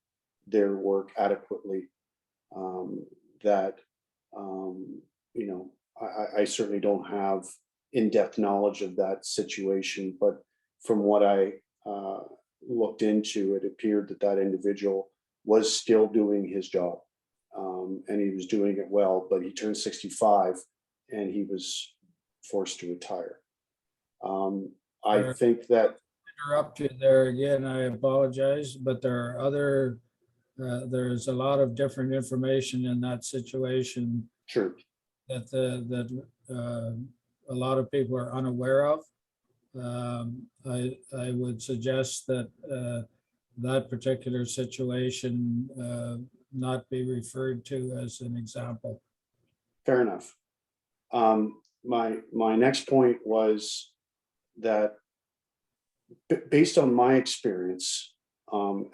their work adequately. I certainly don't have in-depth knowledge of that situation, but from what I looked into, it appeared that individual was still doing his job, and he was doing it well, but he turned 65 and he was forced to retire. I think that— Interrupt you there again, I apologize, but there are there's a lot of different information in that situation. Sure. That a lot of people are unaware of. I would suggest that that particular situation not be referred to as an example. Fair enough. My next point was that based on my experience,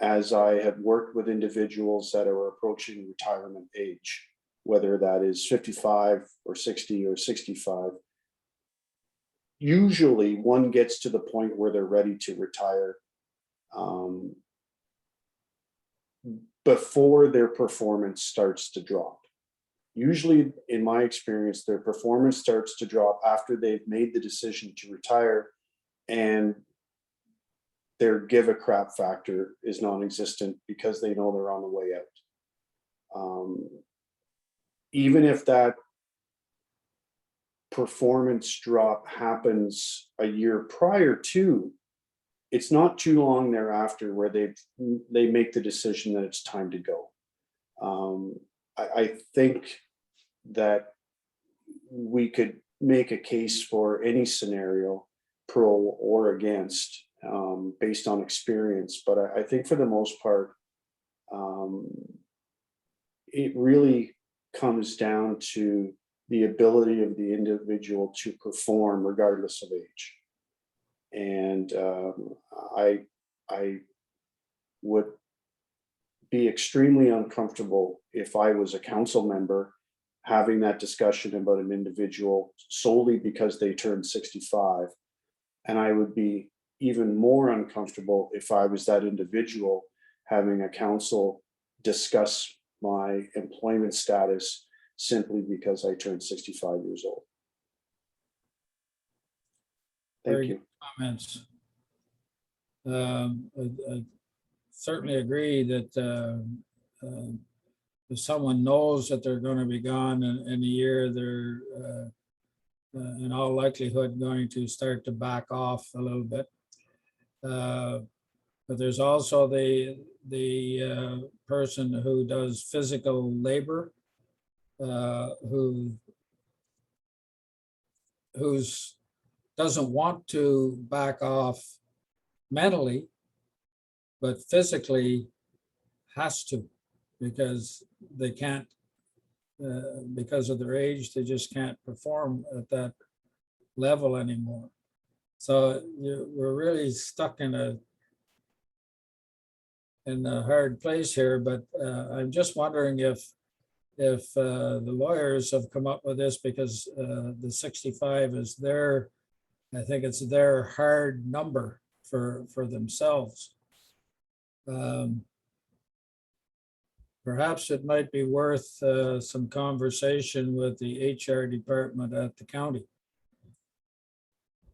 as I have worked with individuals that are approaching retirement age, whether that is 55 or 60 or 65, usually one gets to the point where they're ready to retire before their performance starts to drop. Usually, in my experience, their performance starts to drop after they've made the decision to retire and their give a crap factor is non-existent because they know they're on the way out. Even if that performance drop happens a year prior to, it's not too long thereafter where they make the decision that it's time to go. I think that we could make a case for any scenario, pro or against, based on experience. But I think for the most part, it really comes down to the ability of the individual to perform regardless of age. And I would be extremely uncomfortable if I was a council member having that discussion about an individual solely because they turned 65. And I would be even more uncomfortable if I was that individual having a council discuss my employment status simply because I turned 65 years old. Thank Very you. good comments. I certainly agree that if someone knows that they're going to be gone in a year, they're in all likelihood going to start to back off a little bit. But there's also the person who does physical labor, who's doesn't want to back off mentally, but physically has to, because they can't, because of their age, they just can't perform at that level anymore. So we're really stuck in a hard place here, but I'm just wondering if the lawyers have come up with this because the 65 is their, I think it's their hard number for themselves. Perhaps it might be worth some conversation with the HR department at the county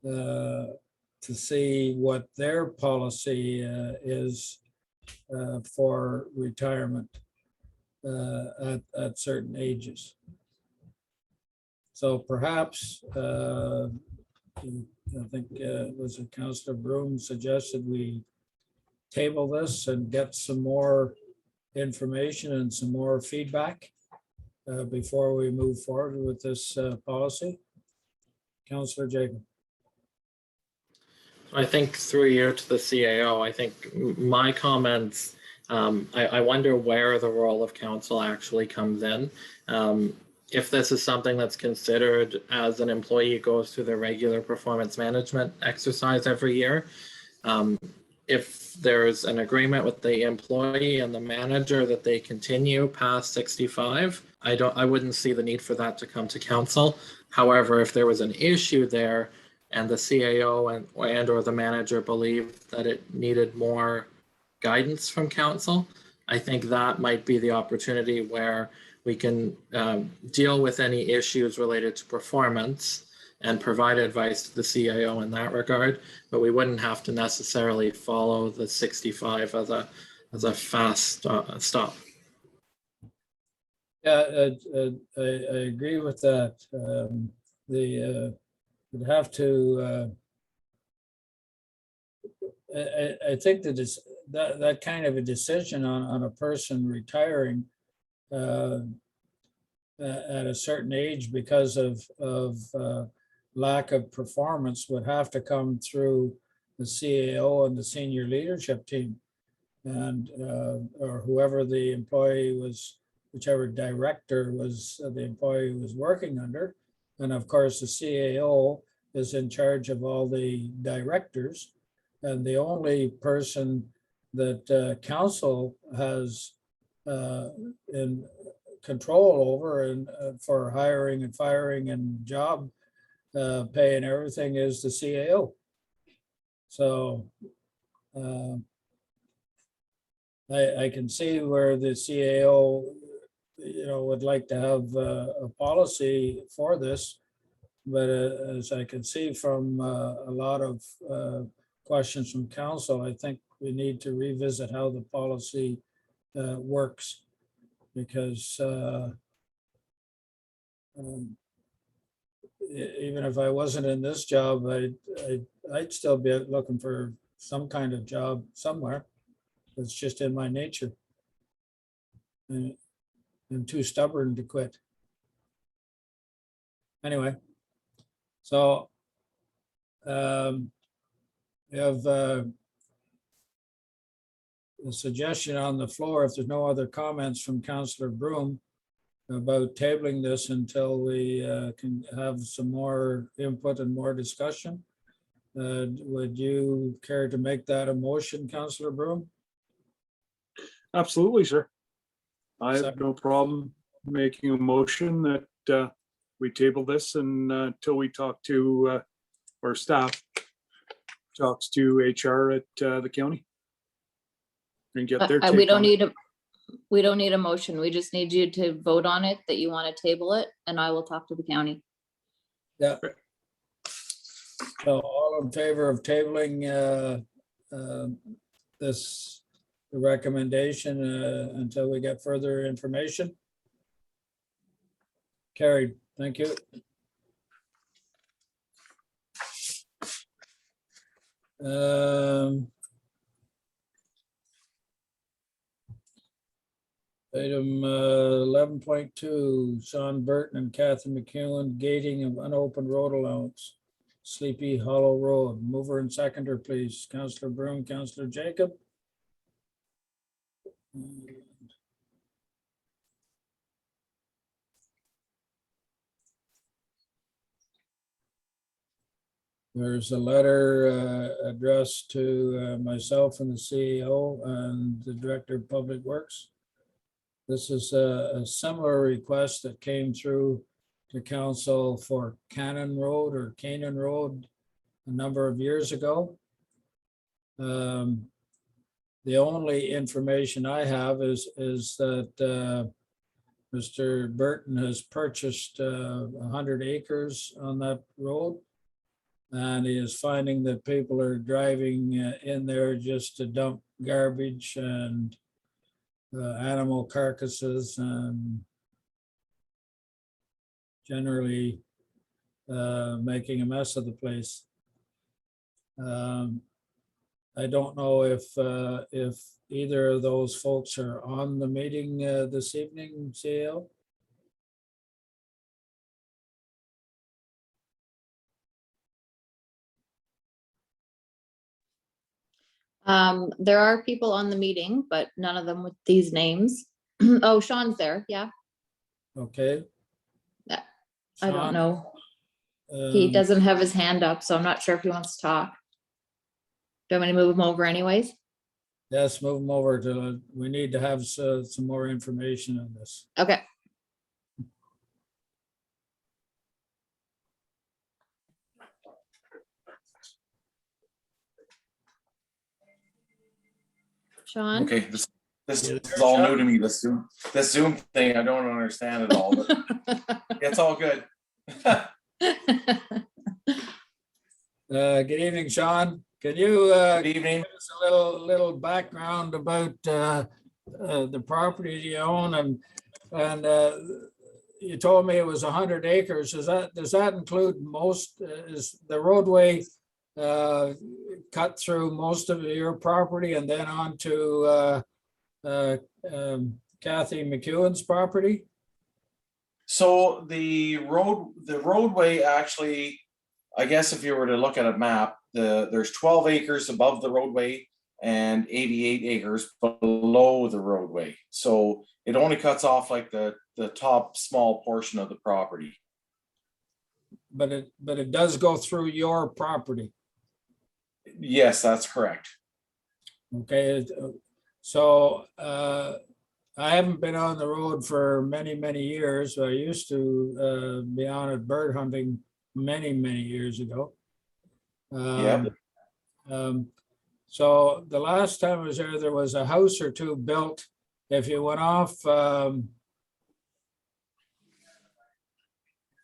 to see what their policy is for retirement at certain ages. So perhaps, I think was it Councillor Broom suggested we table this and get some more information and some more feedback before we move forward with this policy. Councillor Jacob. I think through here to the CAO, I think my comments, I wonder where the role of council actually comes in. If this is something that's considered as an employee goes through the regular performance management exercise every year, if there's an agreement with the employee and the manager that they continue past 65, I wouldn't see the need for that to come to council. However, if there was an issue there and the CAO and or the manager believed that it needed more guidance from council, I think that might be the opportunity where we can deal with any issues related to performance and provide advice to the CAO in that regard, but we wouldn't have to necessarily follow the 65 as a fast stop. Yeah, I agree with that. You'd have to. I think that kind of a decision on a person retiring at a certain age because of lack of performance would have to come through the CAO and the senior leadership team, and or whoever the employee was, whichever director was the employee was working under. And of course, the CAO is in charge of all the directors, and the only person that council has in control over and for hiring and firing and job pay and everything is the CAO. So I can see where the CAO, would like to have a policy for this, but as I can see from a lot of questions from council, I think we need to revisit how the policy works, because even if I wasn't in this job, I'd still be looking for some kind of job somewhere. It's just in my nature. And I'm too stubborn to quit. Anyway, so we have a suggestion on the floor, if there's no other comments from Councillor Broom, about tabling this until we can have some more input and more discussion. Would you care to make that a motion, Councillor Broom? Absolutely, sir. I have Second. no problem making a motion that we table this and until we talk to our staff talks to HR at the county and get their We take don't on it. need a, we don't need a motion. We just need you to vote on it, that you want to table it, and I will talk to the county. Yeah. So all in favor of tabling this recommendation until we get further information? Carried, thank you. Item 11.2, Sean Burton and Kathy McEwen, gating of unopened road allowance, Sleepy Hollow Road. Mover and seconder, please. Councillor Broom, Councillor Jacob. There's a letter addressed to myself and the CEO and the Director of Public Works. This is a similar request that came through to council for Cannon Road or Canaan Road a number of years ago. The only information I have is that Mr. Burton has purchased 100 acres on that road. And he is finding that people are driving in there just to dump garbage and animal carcasses and generally making a mess of the place. I don't know if either of those folks are on the meeting this evening, CEO. There are people on the meeting, but none of them with these names. Oh, Sean's there, yeah. Okay. Yeah, I don't Sean, know. He um, doesn't have his hand up, so I'm not sure if he wants to talk. Do you want me to move him over anyways? Yes, move them over to, we need to have some more information on this. Okay. Sean? Okay, this You is there, all Chuck? new to me, this Zoom thing, I don't understand it all, but it's all good. Good evening, Sean. Can you Good give evening. us a little background about the property you own and you told me it was 100 acres. Does that include most, is the roadway cut through most of your property and then on to Kathy McEwen's property? So the roadway actually, I guess if you were to look at a map, there's 12 acres above the roadway and 88 acres below the roadway. So it only cuts off like the top small portion of the property. But it does go through your property. Yes, that's correct. Okay, so I haven't been on the road for many years. I used to be on it bird hunting many years ago. Yep. So the last time I was there was a house or two built. If you went off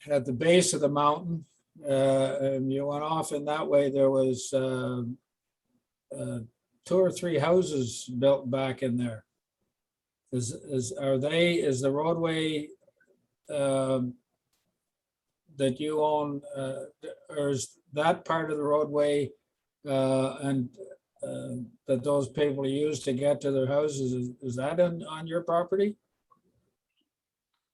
at the base of the mountain and you went off in that way, there was 2 or 3 houses built back in there. Is the roadway that you own, or is that part of the roadway and that those people use to get to their houses, is that on your property?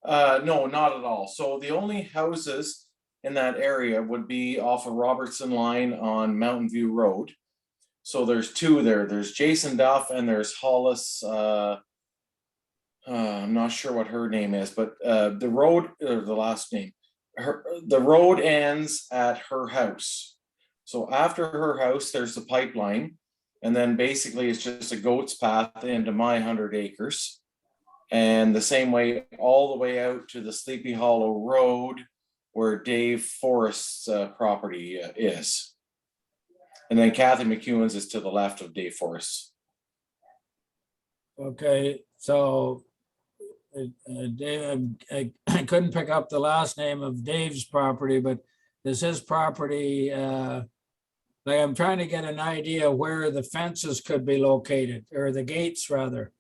No, not at all. So the only houses in that area would be off of Robertson Line on Mountain View Road. So there's 2 there. There's Jason Duff and there's Hollis. I'm not sure what her name is, but the road, or the last name, the road ends at her house. So after her house, there's the pipeline, And then basically it's just a goat's path into my 100 acres. And the same way all the way out to the Sleepy Hollow Road where Dave Forrest's property is. And then Kathy McEwen's is to the left of Dave Forrest. Okay, so Dave, I couldn't pick up the last name of Dave's property, but is his property, like I'm trying to get an idea where the fences could be located, or the gates rather.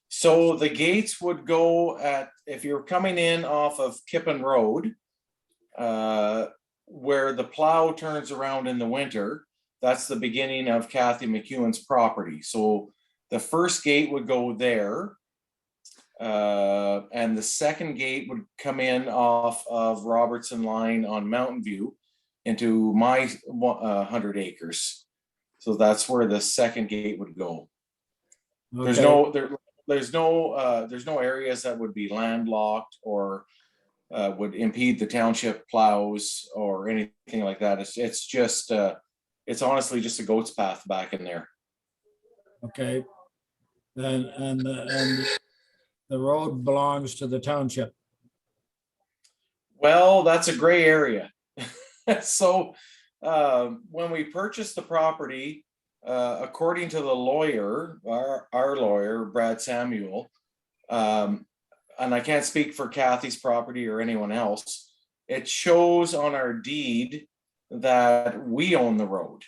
So the gates would go at, if you're coming in off of Kippen Road, where the plow turns around in the winter, that's the beginning of Kathy McEwen's property. So the first gate would go there. And the second gate would come in off of Robertson Line on Mountain View into my 100 acres. So that's where the second gate would go. There's Okay. there's no areas that would be landlocked or would impede the township plows or anything like that. It's just it's honestly just a goat's path back in there. Okay. And the road belongs to the township. Well, that's a gray area. So when we purchased the property, according to the lawyer, our lawyer, Brad Samuel, and I can't speak for Kathy's property or anyone else, it shows on our deed that we own the road.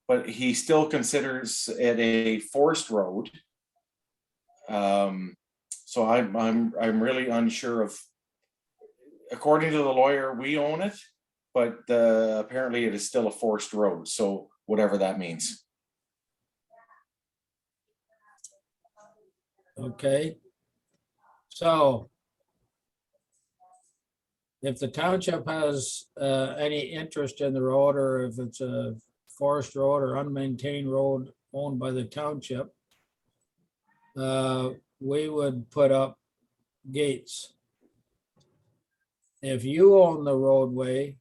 But he still considers it a forced road. So I'm really unsure of, according to the lawyer, we own it, but apparently it is still a forced road. So whatever that means. Okay. So if the township has any interest in the road, or if it's a forest road or unmaintained road owned by the township, we would put up gates. If you own the roadway,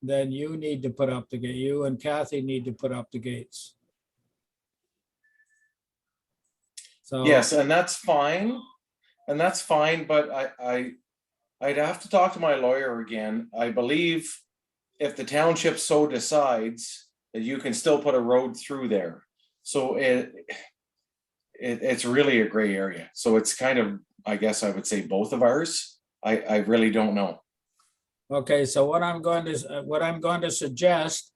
then you need to put up the gate. You and Kathy need to put up the gates. So Yes, and that's fine. And that's fine, but I'd have to talk to my lawyer again. I believe if the township so decides that you can still put a road through there. So it's really a gray area. So it's kind of, I guess I would say both of ours. I really don't know. okay, so what I'm going to suggest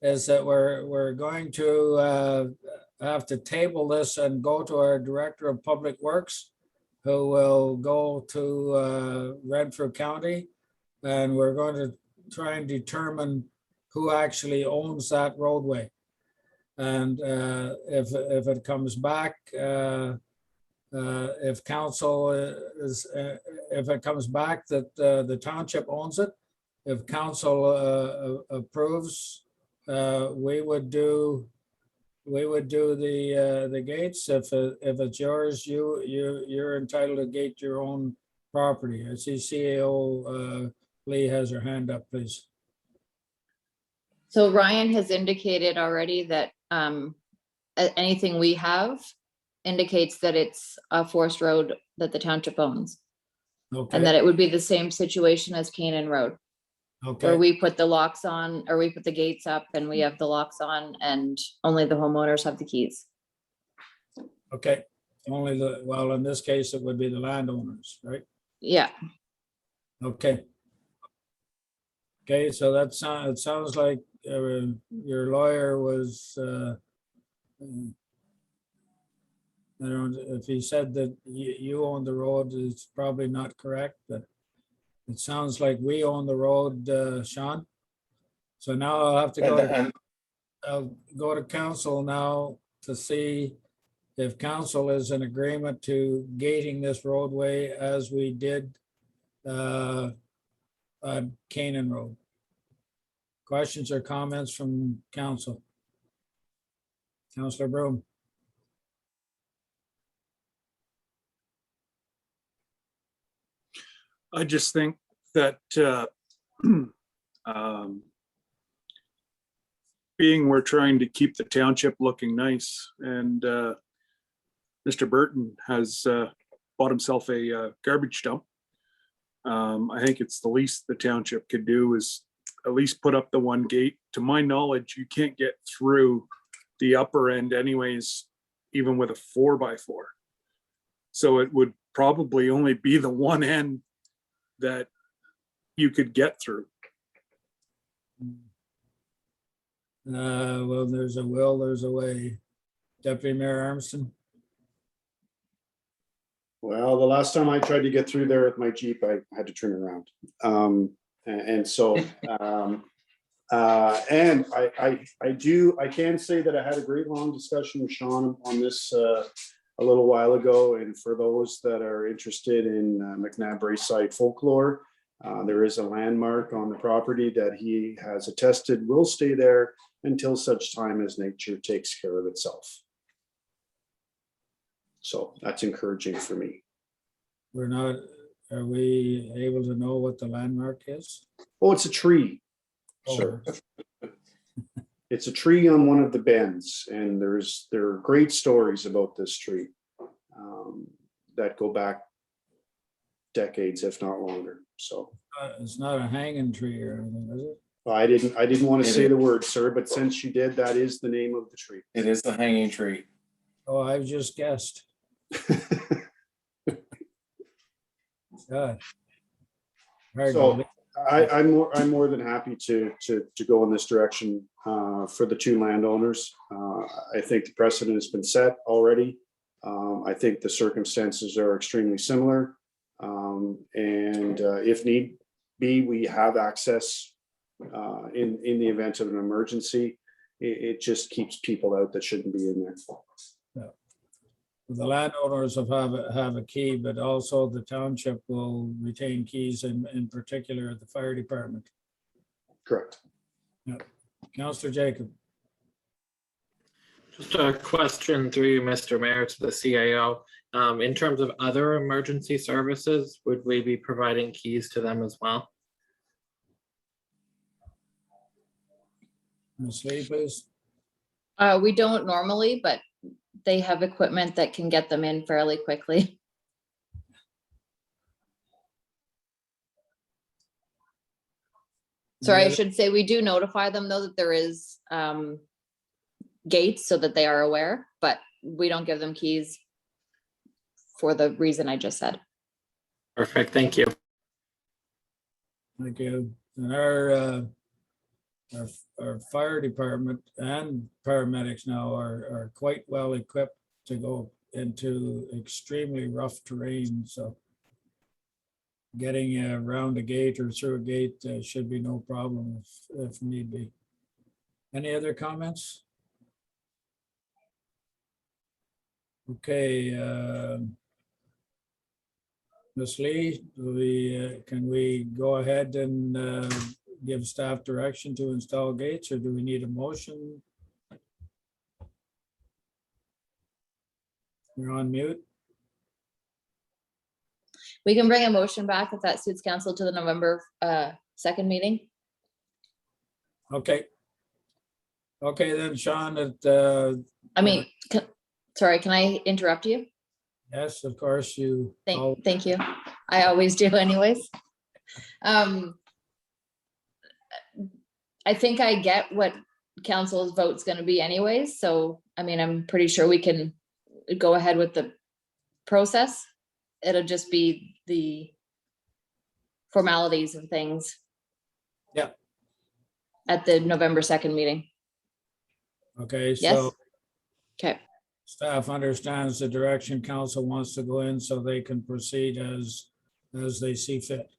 is that we're going to have to table this and go to our Director of Public Works, who will go to Renfrew County, and we're going to try and determine who actually owns that roadway. And if it comes back, if council if it comes back that the township owns it, if council approves, we would do the gates. If it's yours, you're entitled to gate your own property. I see CAO Lee has her hand up, please. So Ryan has indicated already that anything we have indicates that it's a forest road that the township owns. Okay. And that it would be the same situation as Canaan Road, where Okay. we put the locks on, or we put the gates up and we have the locks on and only the homeowners have the keys. Okay. Only well, in this case, it would be the landowners, right? Yeah, Okay. Okay, so it sounds like your lawyer was, I don't know if he said that you own the road, it's probably not correct, but it sounds like we own the road, Sean. So now I'll have to I'll go to council now to see if council is in agreement to gating this roadway as we did on Canaan Road. Questions or comments from council? Councillor Broom. I just think that being being we're trying to keep the township looking nice, and Mr. Burton has bought himself a garbage dump. I think it's the least the township could do is at least put up the one gate. To my knowledge, you can't get through the upper end anyways, even with a 4x4. So it would probably only be the one end that you could get through. Well, there's a will, there's a way. Deputy Mayor Armstrong. Well, the last time I tried to get through there with my Jeep, I had to turn around. And so, and I can say that I had a great long discussion with Sean on this a little while ago. And for those that are interested in McNabb Braeside folklore, there is a landmark on the property that he has attested will stay there until such time as nature takes care of itself. So that's encouraging for me. Are we able to know what the landmark is? Oh, it's a tree, Oh, sir. It's a tree on one of the bends, and there are great stories about this tree that go back decades, if not longer. So it's not a hanging tree or anything, is it? I didn't want to say the word, sir, but since you did, that is the name of the tree. It is the hanging tree. Oh, I've just guessed. God. Hard to So believe. I'm more than happy to go in this direction for the two landowners. I think the precedent has been set already. I think the circumstances are extremely similar. And if need be, we have access in the event of an emergency. It just keeps people out that shouldn't be in there. The landowners have a key, but also the township will retain keys, in particular the fire department. Correct. Councillor Jacob. Just a question through you, Mr. Mayor, to the CAO. In terms of other emergency services, would we be providing keys to them as well? Ms. Lee, please. We don't normally, but they have equipment that can get them in fairly quickly. Sorry, I should say we do notify them though that there is gates so that they are aware, but we don't give them keys for the reason I just said. Perfect, thank you. Thank you. And our fire department and paramedics now are quite well equipped to go into extremely rough terrain. So getting around a gate or through a gate should be no problem if need be. Any other comments? Okay. Ms. Lee, can we go ahead and give staff direction to install gates, or do we need a motion? You're on mute. We can bring a motion back if that suits council to the November 2nd meeting. Okay. Okay, then Sean, Sorry, can I interrupt you? yes, of course, you. Thank you. I always do anyways. I think I get what council's vote's gonna be anyways, so, I mean, I'm pretty sure we can go ahead with the process. It'll just be the formalities of things. Yeah. At the November 2nd meeting. Okay, Yes. so Okay, staff understands the direction council wants to go in, so they can proceed as they see fit.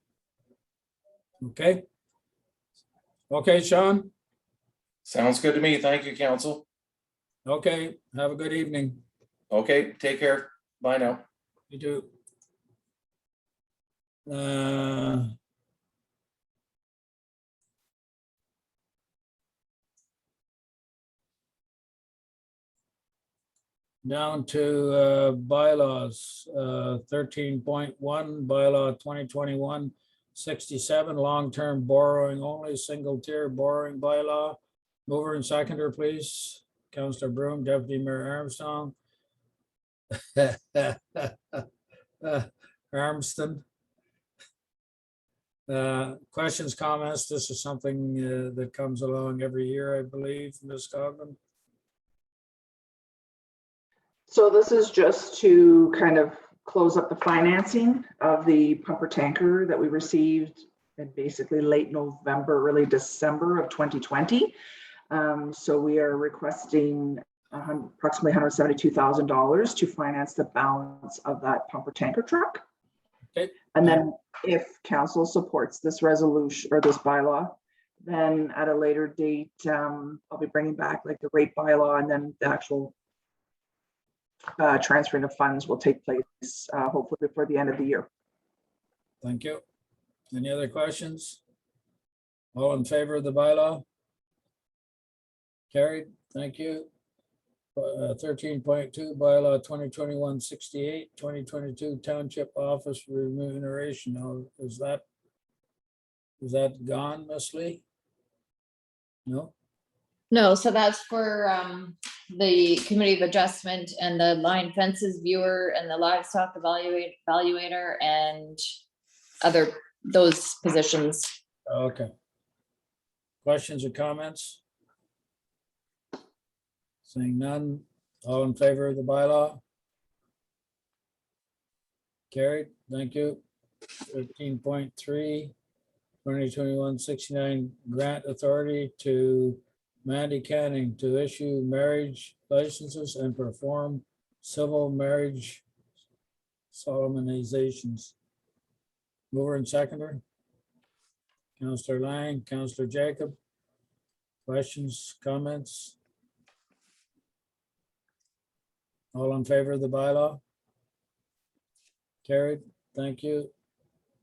Okay. Okay, Sean. Sounds good to me. Thank you, council. Okay, have a good evening. Okay, take care. Bye now. You too. Down to bylaws, 13.1, bylaw 2021-67, long-term borrowing only, single tier borrowing bylaw. Mover and seconder, please. Councillor Broom, Deputy Mayor Armstrong. Armston. Questions, comments? This is something that comes along every year, I believe, Ms. Cogman. So this is just to kind of close up the financing of the pumper tanker that we received in basically late November, early December of 2020. So we are requesting approximately $172,000 to finance the balance of that pumper tanker truck. Okay. And then if council supports this resolution or this bylaw, then at a later date, I'll be bringing back like the rate bylaw, and then the actual transferring of funds will take place hopefully before the end of the year. Thank you. Any other questions? All in favor of the bylaw? Carried. Thank you. 13.2 bylaw 2021-68, 2022 township office remuneration. Now, is that gone, Ms. Lee? No? No, so that's for the committee of adjustment and the line fences viewer and the livestock evaluator and those positions. Okay. Questions or comments? Seeing none, all in favor of the bylaw? Carried, thank you. 13.3, 2021-69 grant authority to Mandy Canning to issue marriage licenses and perform civil marriage solemnizations. Mover and seconder. Councillor Lang, Councillor Jacob. Questions, comments? All in favor of the bylaw? Carried, thank you.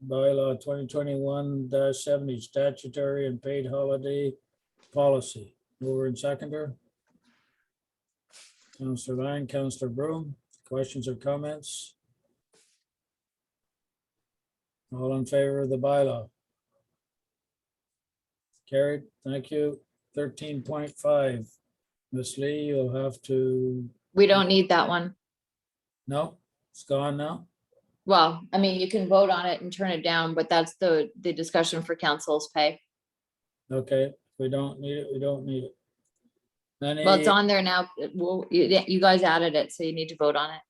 Bylaw 2021-70 statutory and paid holiday policy. Mover and seconder. Councillor Lang, Councillor Broom. Questions or comments? All in favor of the bylaw? Carried, thank you. 13.5. Ms. Lee, you'll have to, We don't need that one. no, it's gone now? Well, I mean, you can vote on it and turn it down, but that's the discussion for council's pay. Okay, if we don't need it, we don't need it. Well, it's Any, on there now. Well, you guys added it, so you need to vote on it.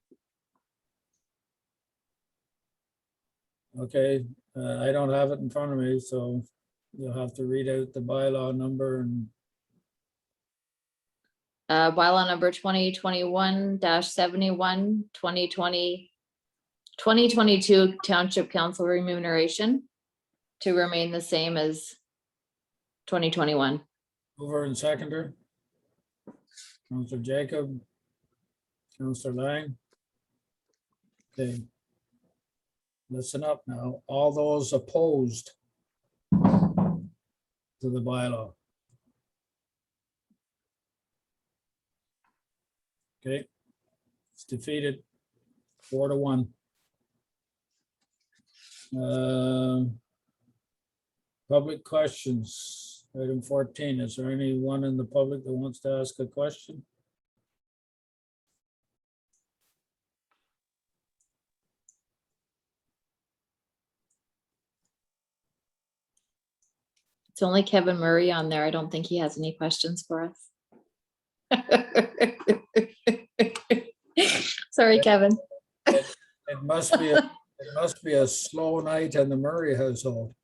okay, I don't have it in front of me, so you'll have to read out the bylaw number and, Bylaw number 2021-71, 2022 Township Council remuneration to remain the same as 2021. mover and seconder. Councillor Jacob. Councillor Lang. Okay. Listen up now. All those opposed to the bylaw. Okay, it's defeated 4-1. Public questions, item 14. Is there anyone in the public that wants to ask a question? It's only Kevin Murray on there. I don't think he has any questions for us. Sorry, Kevin. It must be a slow night in the Murray household.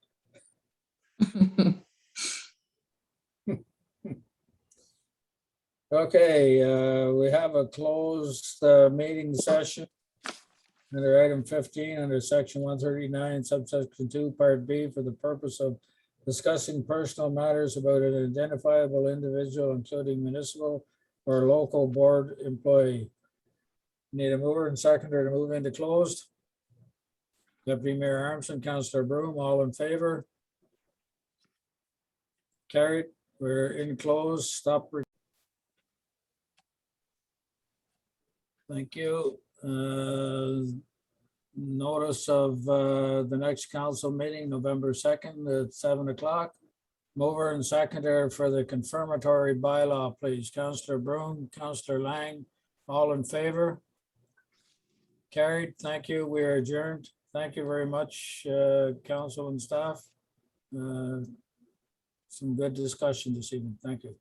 Okay, we have a closed meeting session under item 15 under section 139 subsection 2 part B for the purpose of discussing personal matters about an identifiable individual, including municipal or local board employee. Need a mover and seconder to move into closed. Deputy Mayor Armstrong, Councillor Broom, all in favor? Carried. We're in closed. Stop. Thank you. Notice of the next council meeting, November 2nd at 7 o'clock. Mover and seconder for the confirmatory bylaw, please. Councillor Broom, Councillor Lang, all in favor? Carried. Thank you. We are adjourned. Thank you very much, council and staff. Some good discussion this evening. Thank you.